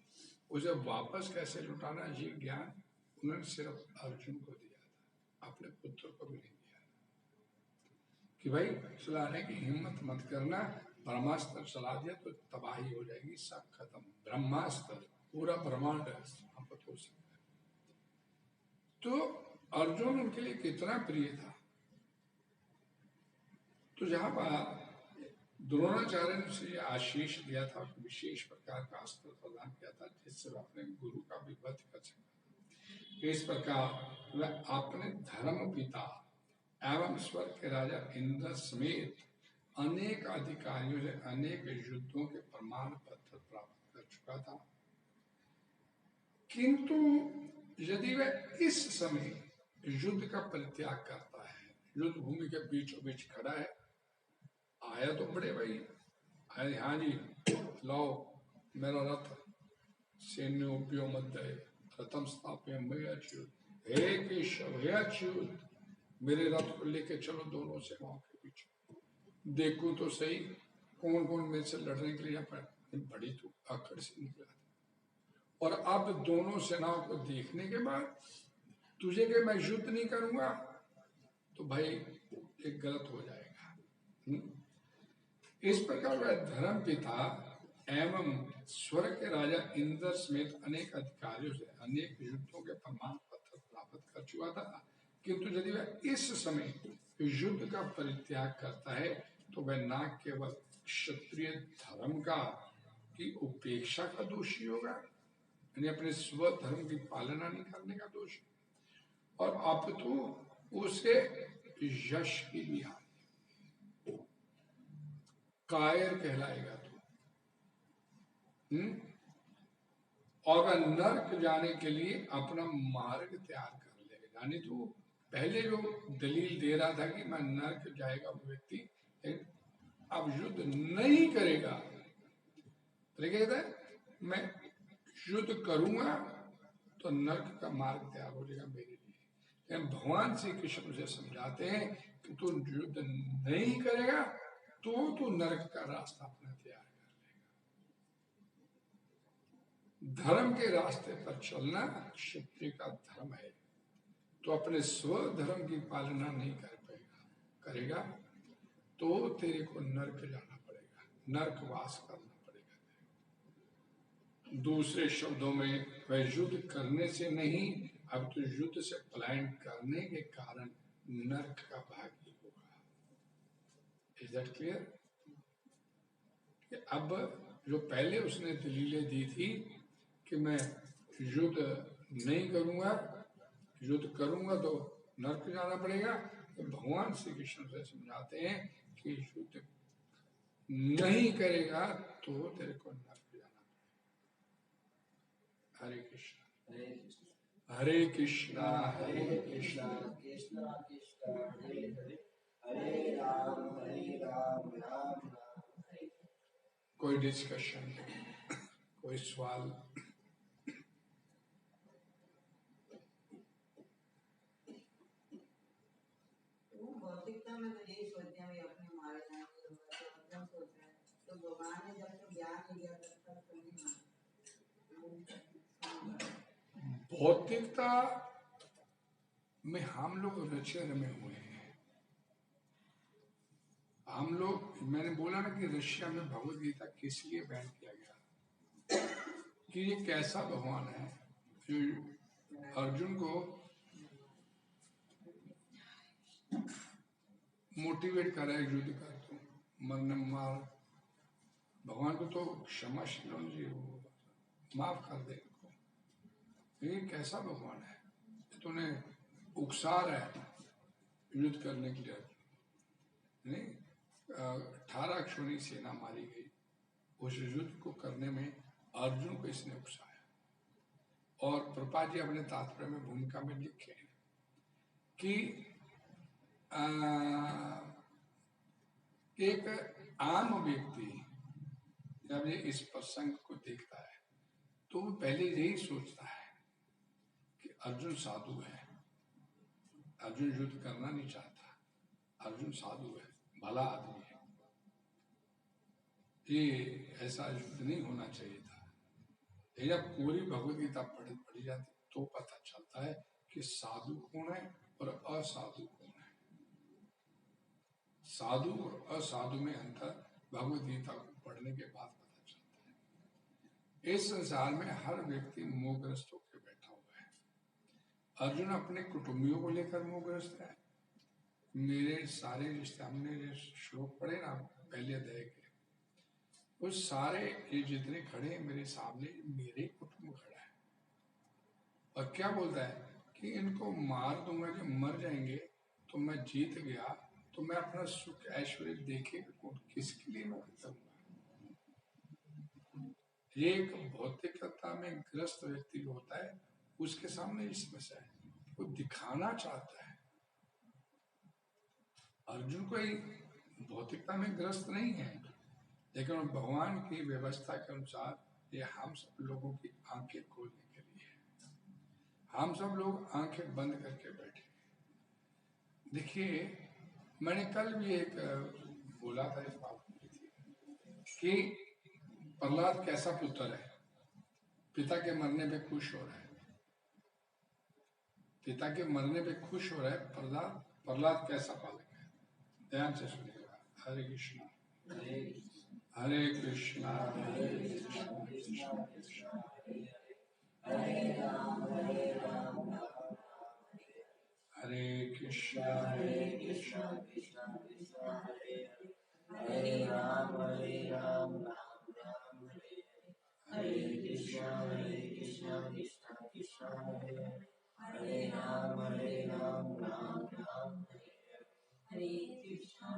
उसे वापस कैसे लौटाना ये ज्ञान उन्होंने सिर्फ अर्जुन को दिया था, अपने पुत्र को भी नहीं दिया कि भाई चलाने की हिम्मत मत करना, ब्रह्मास्त्र चला दिया तो तबाही हो जाएगी, सब खत्म। ब्रह्मास्त्र पूरा ब्रह्मांड स्थापित हो सकता है। तो अर्जुन उनके लिए कितना प्रिय था। तो जहां पर द्रोणाचार्य ने उसे आशीष दिया था, विशेष प्रकार का अस्त्र प्रदान किया था जिससे वह अपने गुरु का भी वध कर सकता। इस प्रकार वह अपने धर्म पिता एवं स्वर्ग के राजा इंद्र समेत अनेक अधिकारियों से अनेक युद्धों के प्रमाण पत्र प्राप्त कर चुका था। किंतु यदि वह इस समय युद्ध का परित्याग करता है, युद्ध भूमि के बीचों बीच खड़ा है, आया तो बड़े भाई अरे हाँ जी, लाओ मेरा रथ, सैन्योप्यो मध्य रथम स्थाप्यम हे अच्युत, हे केशव हे अच्युत, मेरे रथ को लेके चलो दोनों सेनाओं के बीच। देखूं तो सही कौन कौन मेरे से लड़ने के लिए यहाँ पर। बड़ी तो आखिर से निकला था। और अब दोनों सेनाओं को देखने के बाद तुझे कि मैं युद्ध नहीं करूंगा, तो भाई एक गलत हो जाएगा। इस प्रकार वह धर्म पिता एवं स्वर्ग के राजा इंद्र समेत अनेक अधिकारियों से अनेक युद्धों के प्रमाण पत्र प्राप्त कर चुका था, किंतु यदि वह इस समय युद्ध का परित्याग करता है तो वह न केवल क्षत्रिय धर्म का की उपेक्षा का दोषी होगा, यानी अपने स्व धर्म की पालना नहीं करने का दोष, और अपितु उसके यश की भी हानि, कायर कहलाएगा तू। और वह नर्क जाने के लिए अपना मार्ग तैयार कर लेगा। यानी तू पहले जो दलील दे रहा था कि मैं नर्क जाएगा वो व्यक्ति, अब युद्ध नहीं करेगा, तो कहता है मैं युद्ध करूंगा तो नर्क का मार्ग तैयार हो जाएगा मेरे लिए। लेकिन भगवान श्री कृष्ण से समझाते हैं कि तू युद्ध नहीं करेगा तो तू नर्क का रास्ता अपना तैयार कर लेगा। धर्म के रास्ते पर चलना क्षत्रिय का धर्म है, तो अपने स्व धर्म की पालना नहीं करेगा तो तेरे को नर्क जाना पड़ेगा, नर्कवास करना पड़ेगा। दूसरे शब्दों में वह युद्ध करने से नहीं, अब तो युद्ध से पलायन करने के कारण नर्क का भागी होगा। Is that clear? अब जो पहले उसने दलीलें दी थी कि मैं युद्ध नहीं करूंगा, युद्ध करूंगा तो नर्क जाना पड़ेगा, तो भगवान श्री कृष्ण से समझाते हैं कि युद्ध नहीं करेगा तो तेरे को नर्क जाना पड़ेगा। हरे कृष्ण हरे कृष्णा हरे कृष्णा कृष्णा कृष्णा हरे हरे, हरे राम राम राम हरे। कोई डिस्कशन, कोई सवाल? भौतिकता में तो यही सोचते हैं अपने मारे जाएंगे, तो सोच रहे हैं तो भगवान ने जब तक ज्ञान नहीं दिया तब तक तो नहीं माना। भौतिकता में हम लोग रचे रमे हुए हैं। हम लोग, मैंने बोला ना कि रशिया में भगवत गीता किस लिए बैन किया गया, कि ये कैसा भगवान है जो अर्जुन को मोटिवेट कर रहा है युद्ध कर, तो मरने मार, भगवान को तो क्षमाशील होना चाहिए, वो माफ कर दे इनको। ये कैसा भगवान है, तूने उकसा रहा है युद्ध करने के लिए। नहीं, 18 अक्षौणी सेना मारी गई, उस युद्ध को करने में अर्जुन को इसने उकसाया। और प्रभुपाद जी अपने तात्पर्य में भूमिका में लिखे कि एक आम व्यक्ति जब ये इस प्रसंग को देखता है तो वो पहले यही सोचता है कि अर्जुन साधु है, अर्जुन युद्ध करना नहीं चाहता, अर्जुन साधु है, भला आदमी है, ये ऐसा युद्ध नहीं होना चाहिए था। जब पूरी भगवत गीता पढ़ी जाती तो पता चलता है कि साधु कौन है और असाधु कौन है। साधु और असाधु में अंतर भगवत गीता को पढ़ने के बाद पता चलता है। इस संसार में हर व्यक्ति मोहग्रस्त होकर बैठा हुआ है। अर्जुन अपने कुटुंबियों को लेकर मोहग्रस्त है। मेरे सारे रिश्ते, हमने श्लोक पढ़े ना पहले अध्याय के, वो सारे ये जितने खड़े हैं मेरे सामने, मेरे कुटुंब खड़ा है। और क्या बोलता है कि इनको मार दूंगा, जब मर जाएंगे तो मैं जीत गया, तो मैं अपना सुख ऐश्वर्य देखे किसके लिए मैं करूंगा। ये एक भौतिकता में ग्रस्त व्यक्ति जो होता है उसके सामने ये समस्या है, वो दिखाना चाहता है। अर्जुन कोई भौतिकता में ग्रस्त नहीं है, लेकिन भगवान की व्यवस्था के अनुसार ये हम सब लोगों की आंखें खोलने के लिए है। हम सब लोग आंखें बंद करके बैठे। देखिए, मैंने कल भी एक बोला था, इस बात कि प्रहलाद कैसा पुत्र है, पिता के मरने पे खुश हो रहा है, पिता के मरने पे खुश हो रहा है। प्रहलाद प्रहलाद कैसा बालक है, ध्यान से सुनिएगा। हरे कृष्णा हरे कृष्णा हरे कृष्णा कृष्णा कृष्णा हरे राम हरे राम राम हरे कृष्णा हरे कृष्णा कृष्णा कृष्णा हरे राम राम राम हरे कृष्णा कृष्णा कृष्णा हरे राम राम राम हरे कृष्णा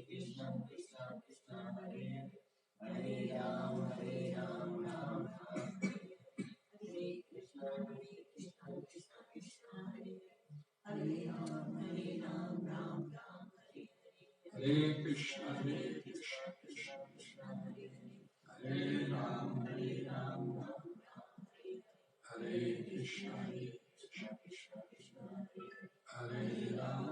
कृष्णा कृष्णा हरे राम राम राम हरे कृष्णा कृष्णा कृष्णा हरे राम राम राम हरे कृष्णा कृष्णा कृष्णा हरे राम हरे कृष्णा कृष्णा कृष्णा हरे राम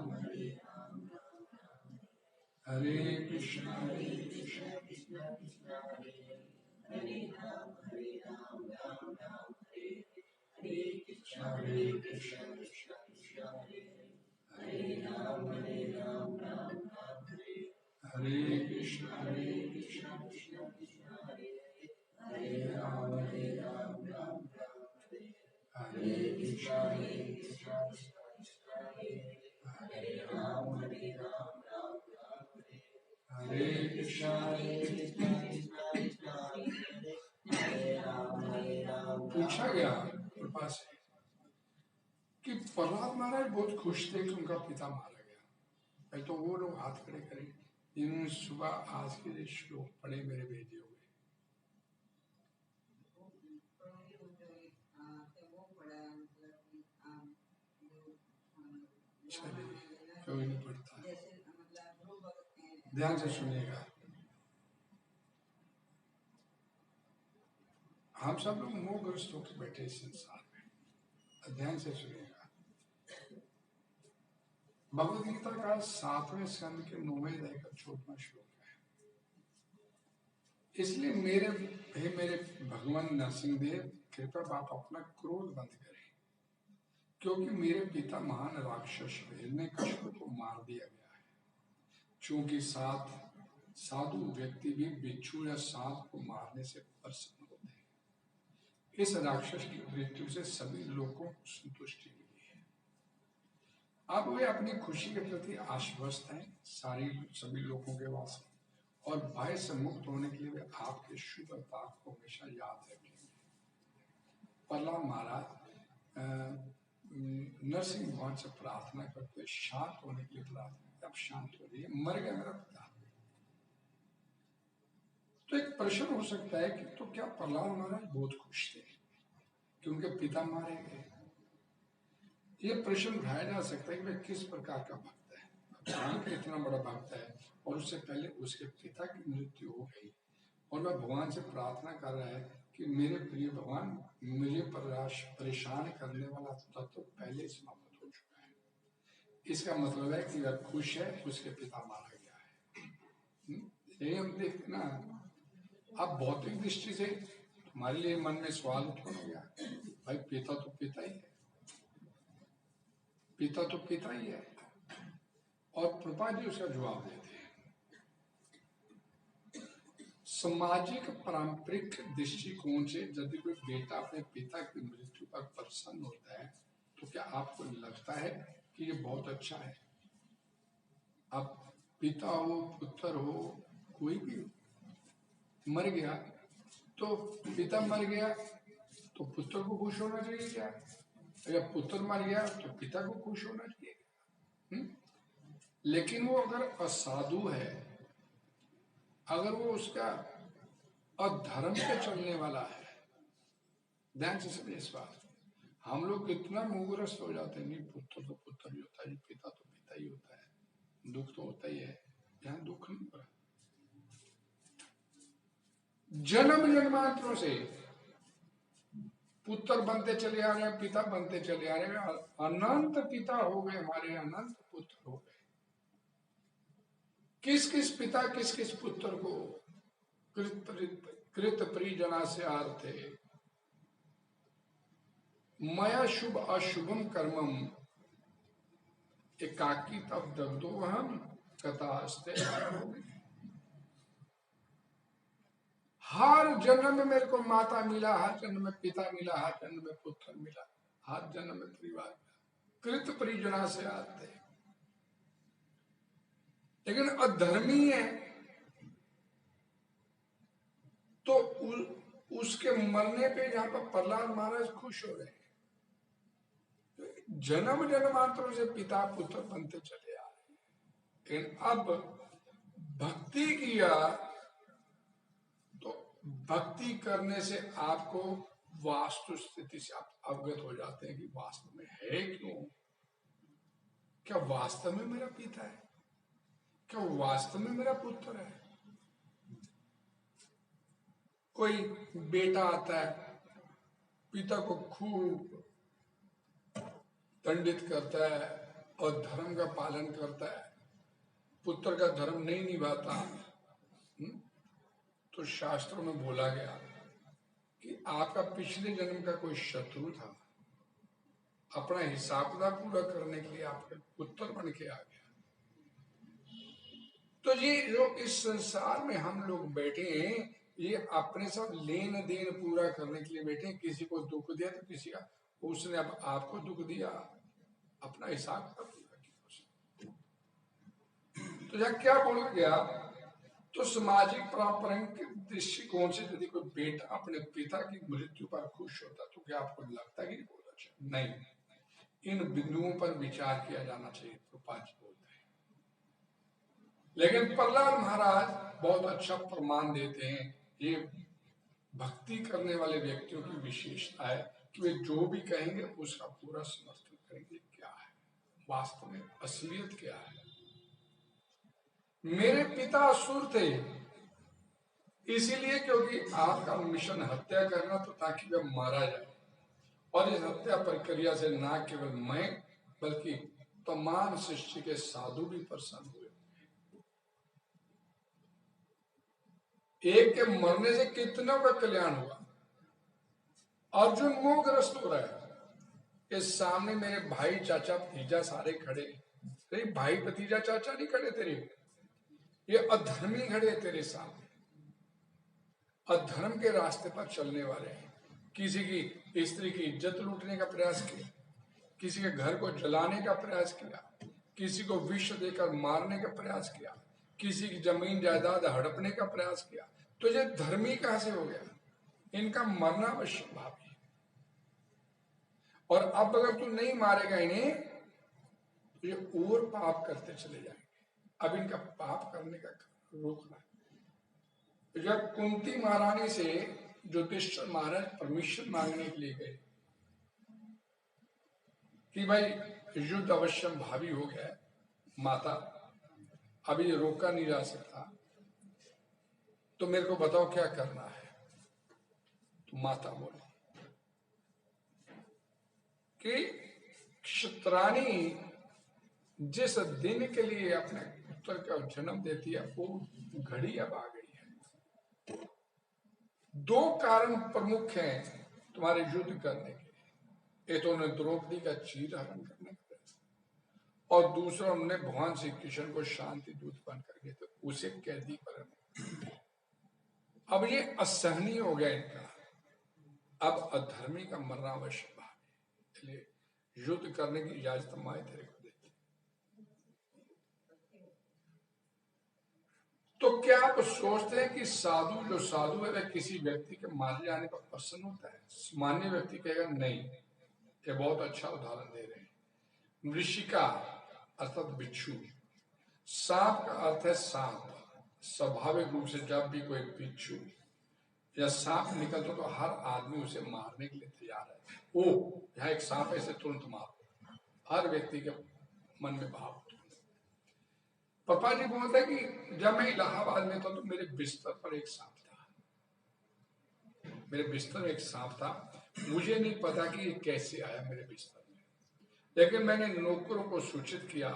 हरे कृष्णा कृष्णा कृष्णा हरे राम राम हरे कृष्णा कृष्णा कृष्णा हरे राम राम हरे कृष्णा कृष्णा कृष्णा हरे राम राम हरे कृष्णा कृष्णा कृष्णा हरे राम राम हरे कृष्णा कृष्णा कृष्णा हरे राम पूछा गया कृपा से कि प्रहलाद महाराज बहुत खुश थे कि उनका पिता मारा गया। पहले तो वो लोग हाथ खड़े करें जिन्होंने सुबह आज के लिए श्लोक पढ़े मेरे भेजे हुए। चलिए, कोई नहीं पढ़ता, ध्यान से सुनिएगा। हम सब लोग मोहग्रस्त होकर बैठे इस संसार में, ध्यान से सुनिएगा। भगवद गीता का 7वें स्कंद के 9वें अध्याय का 14वां श्लोक है। इसलिए मेरे भगवान नरसिंह देव, कृपया आप अपना क्रोध बंद करें, क्योंकि मेरे पिता महान राक्षस हिरण्यकश्यप को मार दिया गया है। क्योंकि साधु व्यक्ति भी बिच्छू या सांप को मारने से प्रसन्न होते हैं। इस राक्षस की मृत्यु से सभी लोगों को संतुष्टि मिली है। अब वे अपनी खुशी के प्रति आश्वस्त हैं, सभी लोगों के वास्ते, और भय से मुक्त होने के लिए वे आपके शुभ बात को हमेशा याद रखेंगे। प्रहलाद महाराज नरसिंह भगवान से प्रार्थना करते, शांत होने के लिए प्रार्थना, अब शांत हो रही है, मर गया मेरा पिता। तो एक प्रश्न हो सकता है कि तो क्या प्रहलाद महाराज बहुत खुश थे कि उनके पिता मारे गए? ये प्रश्न उठाया जा सकता है कि वह किस प्रकार का भक्त है। भगवान का इतना बड़ा भक्त है और उससे पहले उसके पिता की मृत्यु हो गई और वह भगवान से प्रार्थना कर रहा है कि मेरे प्रिय भगवान, मुझे परेशान करने वाला तत्व पहले समाप्त हो चुका है। इसका मतलब है कि वह खुश है, उसके पिता मारा गया है। यही हम देखते ना। अब भौतिक दृष्टि से हमारे लिए मन में सवाल उत्पन्न हो गया, भाई पिता तो पिता ही है, पिता तो पिता ही है। और प्रभा जी उसका जवाब देते हैं, सामाजिक पारंपरिक दृष्टिकोण से यदि कोई बेटा अपने पिता की मृत्यु पर प्रसन्न होता है तो क्या आपको लगता है कि ये बहुत अच्छा है? अब पिता हो, पुत्र हो, कोई भी मर गया तो पिता मर गया तो पुत्र को खुश होना चाहिए क्या? अगर पुत्र मर गया तो पिता को खुश होना चाहिए। लेकिन वो अगर असाधु है, अगर वो उसका अधर्म पे चलने वाला है, ध्यान से समझिए इस बात। हम लोग कितना मुग्रस्त हो जाते हैं, नहीं पुत्र तो पुत्र ही होता है, पिता तो पिता ही होता है, दुख तो होता ही है। यहाँ दुख नहीं हो रहा, जन्म जन्मांतरों से पुत्र बनते चले आ रहे हैं, पिता बनते चले आ रहे हैं, अनंत पिता हो गए हमारे, अनंत पुत्र हो गए। किस किस पिता किस किस पुत्र को कृत परिजना से आर्थे मया शुभ अशुभम कर्मम एकाकी तब दग्धो हम कथास्ते। हर जन्म में मेरे को माता मिला, हर जन्म में पिता मिला, हर जन्म में पुत्र मिला, हर जन्म में परिवार मिला, कृत परिजना से आते हैं। लेकिन अधर्मी है तो उसके मरने पे यहाँ पर प्रहलाद महाराज खुश हो रहे हैं। जन्म जन्मांतरों से पिता पुत्र बनते चले आ रहे हैं, लेकिन अब भक्ति किया तो भक्ति करने से आपको वास्तु स्थिति से आप अवगत हो जाते हैं कि वास्तव में है क्यों, क्या वास्तव में मेरा पिता है, क्या वास्तव में मेरा पुत्र है। कोई बेटा आता है, पिता को खूब दंडित करता है और धर्म का पालन करता है, पुत्र का धर्म नहीं निभाता, तो शास्त्रों में बोला गया कि आपका पिछले जन्म का कोई शत्रु था, अपना हिसाब किताब पूरा करने के लिए आपके पुत्र बन के आ गया। तो ये जो इस संसार में हम लोग बैठे हैं, ये अपने सब लेन देन पूरा करने के लिए बैठे हैं। किसी को दुख दिया तो किसी का, उसने अब आपको दुख दिया, अपना हिसाब किताब पूरा किया। तो यह क्या बोला गया, तो सामाजिक पारंपरिक दृष्टिकोण से यदि कोई बेटा अपने पिता की मृत्यु पर खुश होता तो क्या आपको लगता है कि बहुत अच्छा? नहीं, इन बिंदुओं पर विचार किया जाना चाहिए, प्रभुपाद जी बोलते हैं। लेकिन प्रहलाद महाराज बहुत अच्छा प्रमाण देते हैं। ये भक्ति करने वाले व्यक्तियों की विशेषता है कि वे जो भी कहेंगे उसका पूरा समर्थन करेंगे। क्या है वास्तव में असलियत क्या है? मेरे पिता असुर थे, इसीलिए क्योंकि आपका मिशन हत्या करना तो ताकि वह मारा जाए, और इस हत्या प्रक्रिया से न केवल मैं बल्कि तमाम सृष्टि के साधु भी प्रसन्न हुए। एक के मरने से कितनों का कल्याण हुआ। अर्जुन मोहग्रस्त हो रहा है, इस सामने मेरे भाई चाचा भतीजा सारे खड़े, तेरे भाई भतीजा चाचा नहीं खड़े, तेरे ये अधर्मी खड़े तेरे सामने, अधर्म के रास्ते पर चलने वाले हैं। किसी की स्त्री की इज्जत लूटने का प्रयास किया, किसी के घर को जलाने का प्रयास किया, किसी को विष देकर मारने का प्रयास किया, किसी की जमीन जायदाद हड़पने का प्रयास किया। तो ये धर्मी कहां से हो गया? इनका मरना अवश्य भावी है। और अब अगर तू नहीं मारेगा इन्हें तो ये और पाप करते चले जाएंगे। अब इनका पाप करने का रोकना है। जब कुंती महारानी से युधिष्ठिर महाराज परमिशन मांगने के लिए गए कि भाई युद्ध अवश्य भावी हो गया है, माता अभी रोका नहीं जा सकता, तो मेरे को बताओ क्या करना है। तो माता बोली कि क्षत्राणी जिस दिन के लिए अपने पुत्र का जन्म देती है वो घड़ी अब आ गई है। दो कारण प्रमुख हैं तुम्हारे युद्ध करने के। एक तो उन्होंने द्रौपदी का चीर हरण करने का, और दूसरा उन्होंने भगवान श्री कृष्ण को शांति दूत बन करके तो उसे कैदी करने। अब ये असहनीय हो गया इनका, अब अधर्मी का मरना अवश्य भावी, इसलिए युद्ध करने की इजाजत माए तेरे को देती। तो क्या आप सोचते हैं कि साधु जो साधु है वह किसी व्यक्ति के मारे जाने पर प्रसन्न होता है? सामान्य व्यक्ति कहेगा नहीं। ये बहुत अच्छा उदाहरण दे रहे हैं। वृश्चिका अर्थात बिच्छू, सांप का अर्थ है सांप। स्वाभाविक रूप से जब भी कोई बिच्छू या सांप निकलता तो हर आदमी उसे मारने के लिए तैयार है। ओ यहाँ एक सांप ऐसे तुरंत मारो, हर व्यक्ति के मन में भाव होता है। पापा जी बोलते हैं कि जब मैं इलाहाबाद में था तो मेरे बिस्तर पर एक सांप था, मेरे बिस्तर में एक सांप था। मुझे नहीं पता कि ये कैसे आया मेरे बिस्तर में, लेकिन मैंने नौकरों को सूचित किया,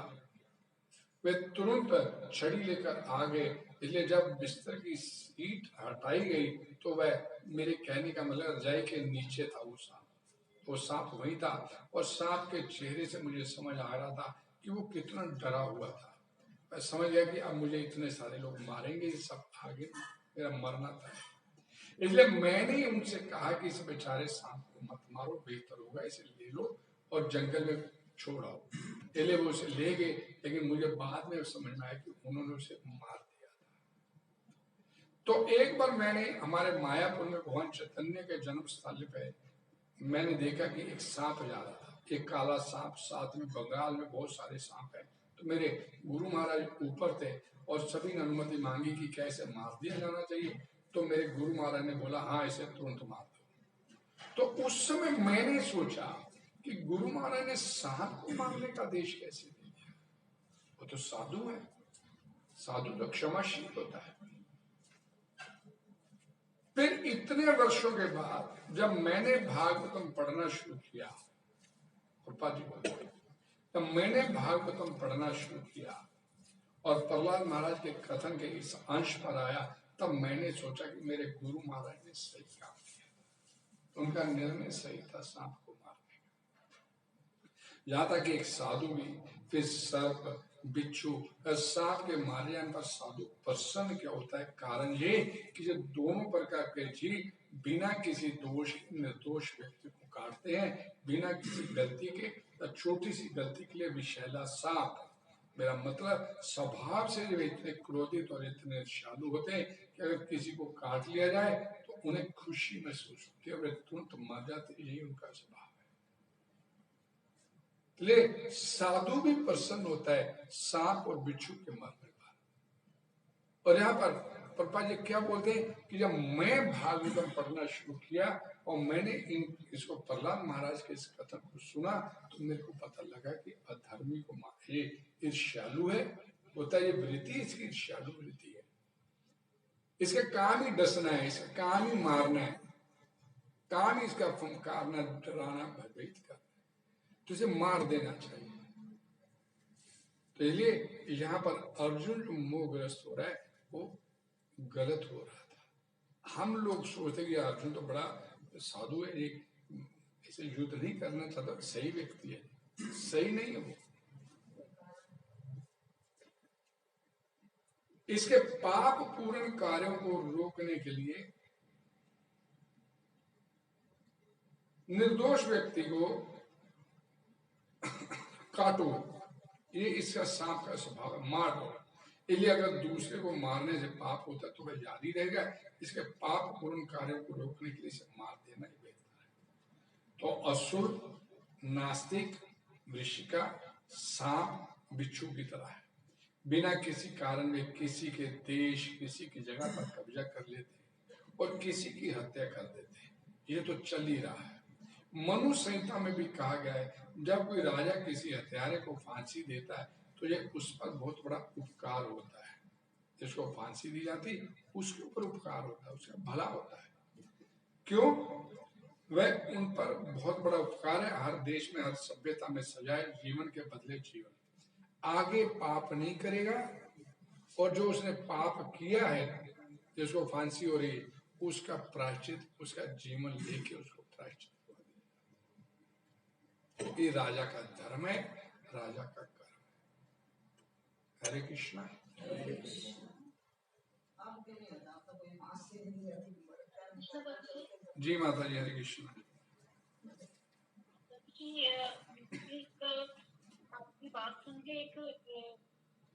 वे तुरंत छड़ी लेकर आ गए। इसलिए जब बिस्तर की सीट हटाई गई तो वह, मेरे कहने का मतलब, रजाई के नीचे था वो सांप वही था। और सांप के चेहरे से मुझे समझ आ रहा था कि वो कितना डरा हुआ था। मैं समझ गया कि अब मुझे इतने सारे लोग मारेंगे, ये सब आगे मेरा मरना था। इसलिए मैंने उनसे कहा कि इस बेचारे सांप को मत मारो, बेहतर होगा इसे ले लो और जंगल में छोड़ाओ। इसलिए वो उसे ले गए, लेकिन मुझे बाद में समझ में आया कि उन्होंने उसे मार दिया था। तो एक बार मैंने हमारे मायापुर में भगवान चैतन्य के जन्म स्थल पे मैंने देखा कि एक सांप जा रहा था, एक काला सांप, साथ में बंगाल में बहुत सारे सांप है। तो मेरे गुरु महाराज ऊपर थे और सभी ने अनुमति मांगी कि कैसे मार दिया जाना चाहिए। तो मेरे गुरु महाराज ने बोला हाँ, इसे तुरंत मार दो। तो उस समय मैंने सोचा कि गुरु महाराज ने सांप को मारने का आदेश कैसे दे दिया? वो तो साधु है, साधु तो क्षमाशील होता है। फिर इतने वर्षों के बाद जब मैंने भागवतम पढ़ना शुरू किया, कृपा जी बोलते, तब मैंने भागवतम पढ़ना शुरू किया और प्रहलाद महाराज के कथन के इस अंश पर आया, तब मैंने सोचा कि मेरे गुरु महाराज ने सही काम किया, उनका निर्णय सही था सांप को मारने का। यहां तक कि एक साधु भी, फिर सर्प, बिच्छू, सांप के मारे जाने पर साधु प्रसन्न क्या होता है? कारण ये कि जो दोनों प्रकार के जीव बिना किसी दोष के निर्दोष व्यक्ति को काटते हैं, बिना किसी गलती के, छोटी सी गलती के लिए विषैला सांप, मेरा मतलब स्वभाव से जो इतने क्रोधित और इतने ईर्ष्यालु होते हैं कि अगर किसी को काट लिया जाए तो उन्हें खुशी महसूस होती है और वे तुरंत मर जाते, यही उनका स्वभाव है। ले साधु भी प्रसन्न होता है सांप और बिच्छू के मरने पर। और यहाँ पर प्रभुपाद जी क्या बोलते हैं कि जब मैं भागवतम पढ़ना शुरू किया और मैंने इसको प्रहलाद महाराज के इस कथन को सुना, तो मेरे को पता लगा कि अधर्मी को ये ईर्ष्यालु है, होता है ये वृत्ति, इसकी ईर्ष्यालु वृत्ति है। इसका काम ही डसना है, इसका काम ही मारना है, काम ही इसका फंकारना, डराना, भयभीत करना, तो इसे मार देना चाहिए। तो इसलिए यहाँ पर अर्जुन जो मोहग्रस्त हो रहा है वो गलत हो रहा था। हम लोग सोचते कि अर्जुन तो बड़ा साधु है, एक ऐसे युद्ध नहीं करना चाहता, सही व्यक्ति है, सही नहीं है वो। इसके पाप पूर्ण कार्यों को रोकने के लिए निर्दोष व्यक्ति को काटो, ये इसका सांप का स्वभाव है, मार दो। इसलिए अगर दूसरे को मारने से पाप होता तो वह जारी रहेगा, इसके पाप पूर्ण कार्यों को रोकने के लिए इसे मार देना ही बेहतर है। तो असुर, नास्तिक, वृश्चिका, सांप, बिच्छू की तरह है, बिना किसी कारण में किसी के देश, किसी की जगह पर कब्जा कर लेते हैं और किसी की हत्या कर देते हैं। ये तो चल ही रहा है। मनु संहिता में भी कहा गया है, जब कोई राजा किसी हत्यारे को फांसी देता है तो ये उस पर बहुत बड़ा उपकार होता है। जिसको फांसी दी जाती उसके ऊपर उपकार होता है, उसका भला होता है। क्यों? वह उन पर बहुत बड़ा उपकार है। हर देश में, हर सभ्यता में सजाए जीवन के बदले जीवन, आगे पाप नहीं करेगा और जो उसने पाप किया है, जिसको फांसी हो रही है, उसका प्रायश्चित, उसका जीवन लेके उसको प्रायश्चित। ये राजा का धर्म है, राजा का कर्म है। हरे कृष्णा। जी माता जी, हरे कृष्णा। आपकी बात सुन के एक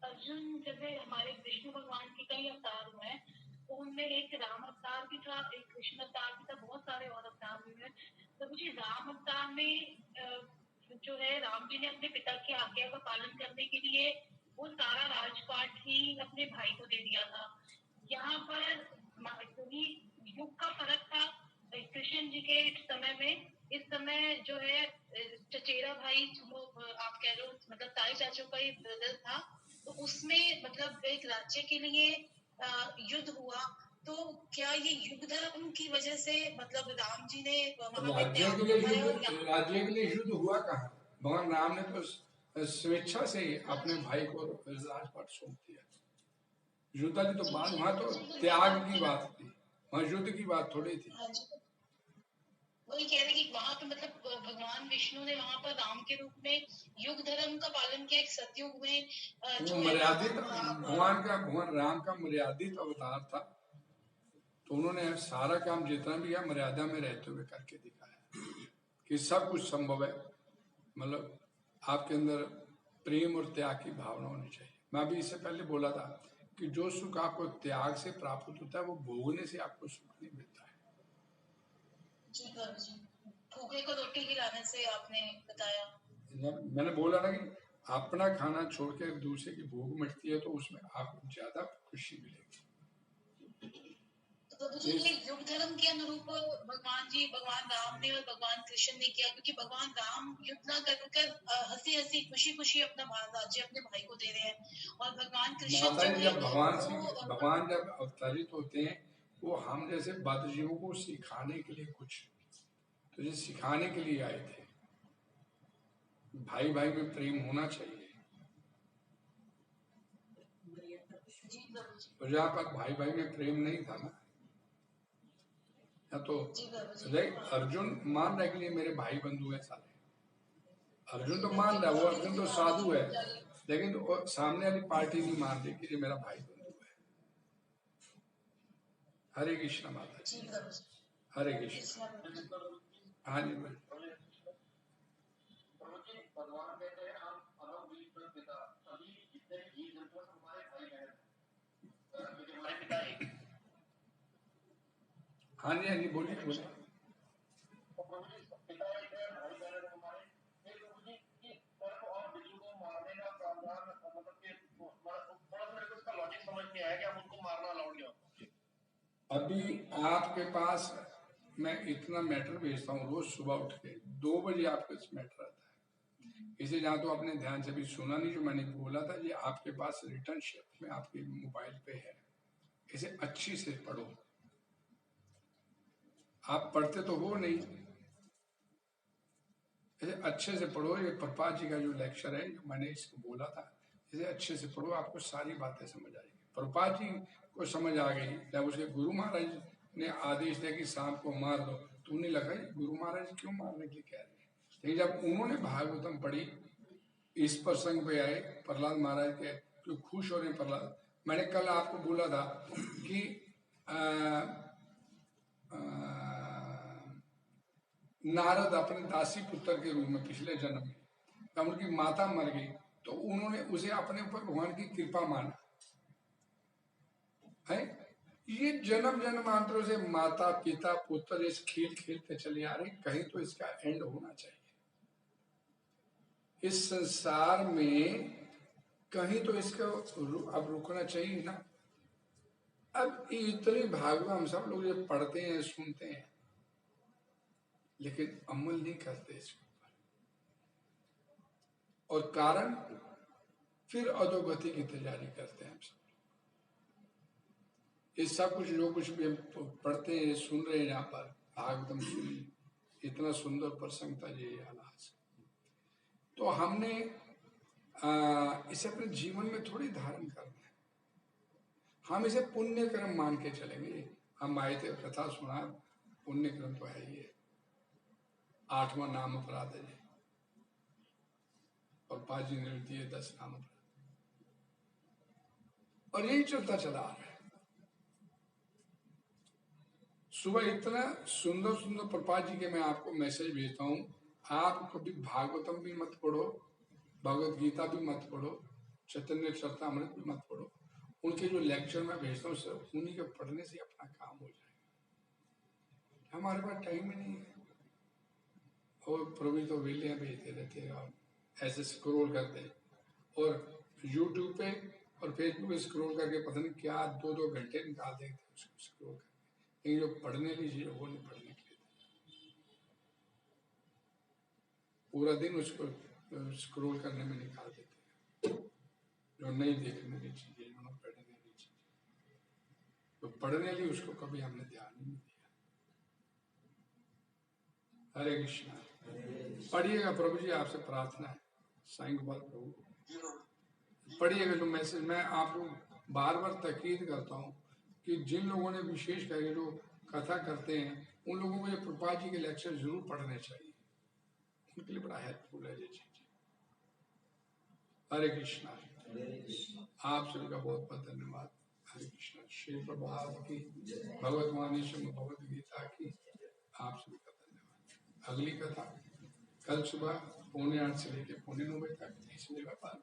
अर्जुन जैसे हमारे विष्णु भगवान के कई अवतार हुए हैं, तो उनमें एक राम अवतार भी था, एक कृष्ण अवतार भी था, बहुत सारे और अवतार हुए हैं। तो मुझे राम अवतार में जो है, राम जी ने अपने पिता की आज्ञा का पालन करने के लिए वो सारा राजपाट ही अपने भाई को दे दिया था। यहाँ पर युग का फर्क था कृष्ण जी के समय में। इस समय जो है चचेरा भाई, वो आप कह रहे हो, मतलब ताई चाचू का ही ब्रदर था, तो उसमें मतलब एक राज्य के लिए युद्ध हुआ। तो क्या ये युग धर्म की वजह से मतलब राम जी ने वहां पे राज्य त्याग के लिए दिखाया और युद्ध, राज्य के लिए युद्ध हुआ कहाँ? भगवान राम ने तो स्वेच्छा से ही अपने भाई को राजपाट सौंप दिया। युद्ध की तो बात, वहां तो त्याग की बात थी, वहां युद्ध की बात थोड़ी थी। हाँ जी, वही कह रहे कि वहां पे मतलब भगवान विष्णु ने वहां पर राम के रूप में युग धर्म का पालन किया, एक सतयुग में वो जो है मर्यादित, भगवान राम का मर्यादित अवतार था, तो उन्होंने सारा काम जितना भी है मर्यादा में रहते हुए करके दिखाया कि सब कुछ संभव है। मतलब आपके अंदर प्रेम और त्याग की भावना होनी चाहिए। मैं अभी इससे पहले बोला था कि जो सुख आपको त्याग से प्राप्त होता है वो भोगने से आपको सुख नहीं मिलता है। जी प्रभु जी, भूखे को रोटी खिलाने से आपने बताया। मैंने बोला ना कि अपना खाना छोड़ के दूसरे की भूख मिटती है तो उसमें आपको ज्यादा खुशी मिलेगी। तो प्रभु जी ये युग धर्म के अनुरूप भगवान राम ने और भगवान कृष्ण ने किया, क्योंकि भगवान राम युद्ध ना कर हंसी हंसी खुशी खुशी अपना राज्य अपने भाई को दे रहे हैं, और भगवान कृष्ण माता जो जी है जब भगवान जब अवतरित होते हैं वो हम जैसे बदजीवों को सिखाने के लिए कुछ, तो ये सिखाने के लिए आए थे। भाई भाई में प्रेम होना चाहिए। तो जहाँ पर भाई भाई में प्रेम नहीं था ना, या तो देख अर्जुन मान रहा है कि ये मेरे भाई बंधु है सारे, अर्जुन तो मान रहा है, वो अर्जुन तो साधु है, लेकिन तो सामने वाली पार्टी नहीं मान रही कि ये मेरा भाई बंधु है। हरे कृष्ण माता जी, हरे कृष्ण। हाँ जी भगवान कहते हैं हम अनंत ईश्वर पिता, सभी जितने भी जीव जंतु हैं हमारे भाई बहन, क्योंकि हमारे पिता एक। हाँ जी बोलिए बोलिए। तो प्रभु जी पिता एक है, भाई बहन है हमारे। फिर प्रभु जी कि कर्म और बिल्लू को मारने का प्रावधान, मतलब कि थोड़ा सा मेरे को इसका लॉजिक समझ नहीं आया कि हम उनको मारना अलाउड क्यों? अभी आपके पास मैं इतना मैटर भेजता हूँ रोज सुबह उठ के 2 बजे आपके पास मैटर आता है। इसे जहाँ तो आपने ध्यान से भी सुना नहीं जो मैंने बोला था, ये आपके पास रिटर्न शेप में आपके मोबाइल पे है, इसे अच्छी से पढ़ो। आप पढ़ते तो हो नहीं, इसे अच्छे से पढ़ो। ये प्रभुपाद जी का जो लेक्चर है जो मैंने इसको बोला था, इसे अच्छे से पढ़ो, आपको सारी बातें समझ आएगी। प्रभुपाद जी को समझ आ गई जब उसके गुरु महाराज ने आदेश दिया कि सांप को मार दो, तो उन्हें लगा गुरु महाराज क्यों मारने के लिए कह रहे हैं। लेकिन जब उन्होंने भागवतम पढ़ी, इस प्रसंग पे आए प्रहलाद महाराज के, जो खुश हो रहे प्रहलाद। मैंने कल आपको बोला था कि नारद अपने दासी पुत्र के रूप में पिछले जन्म में, जब उनकी माता मर गई तो उन्होंने उसे अपने ऊपर भगवान की कृपा माना है। ये जन्म जन्मांतरों से माता पिता पुत्र इस खेल खेलते चले आ रहे, कहीं तो इसका एंड होना चाहिए। इस संसार में कहीं तो इसका अब रुकना चाहिए ना। अब इतनी भागवत हम सब लोग ये पढ़ते हैं सुनते हैं, लेकिन अमल नहीं करते इसके ऊपर, और कारण फिर अधोगति की तैयारी करते हैं हम सब। ये सब कुछ जो कुछ भी हम पढ़ते हैं सुन रहे हैं, यहाँ पर भागवतम सुनी, इतना सुंदर प्रसंग था ये आज। तो हमने इसे अपने जीवन में थोड़ी धारण करना है। हम इसे पुण्य कर्म मान के चलेंगे। हम आए थे कथा सुना, पुण्य कर्म तो है ही है, 8वां नाम अपराध है और 5 ने दिए 10 नाम अपराध, और यही चलता चला आ रहा है। सुबह इतना सुंदर सुंदर प्रपात जी के मैं आपको मैसेज भेजता हूँ, आप कभी भागवतम भी मत पढ़ो, भगवत गीता भी मत पढ़ो, चैतन्य चरितामृत भी मत पढ़ो। उनके जो लेक्चर मैं भेजता हूँ सिर्फ उन्हीं के पढ़ने से अपना काम हो जाएगा। हमारे पास टाइम ही नहीं है, और प्रभु तो वेले भेजते रहते हैं और ऐसे स्क्रॉल करते हैं, और यूट्यूब पे और फेसबुक पे स्क्रॉल करके पता नहीं क्या 2-2 घंटे निकाल देते हैं उसको स्क्रॉल करके। लेकिन जो पढ़ने लीजिए वो नहीं पढ़ने के लिए, पूरा दिन उसको स्क्रॉल करने में निकाल देते हैं। जो नहीं देखने की चीजें, जो पढ़ने की चीजें, तो पढ़ने ली उसको कभी हमने ध्यान ही नहीं दिया। हरे कृष्णा। पढ़िएगा, प्रभु जी आपसे प्रार्थना है, साईं गोपाल प्रभु पढ़िएगा जो मैसेज। मैं आपको बार बार ताकीद करता हूँ कि जिन लोगों ने विशेष करके जो कथा करते हैं उन लोगों को ये प्रभुपाद जी के लेक्चर जरूर पढ़ने चाहिए, उनके लिए बड़ा हेल्पफुल है ये चीज। हरे कृष्णा। आप सभी का बहुत बहुत धन्यवाद। हरे कृष्णा। श्री प्रभुपाद की भगवतवाणी श्रीमद् भगवद गीता की आप सभी का धन्यवाद। अगली कथा कल सुबह 8:45 से लेकर 9:45 तक इस जगह पर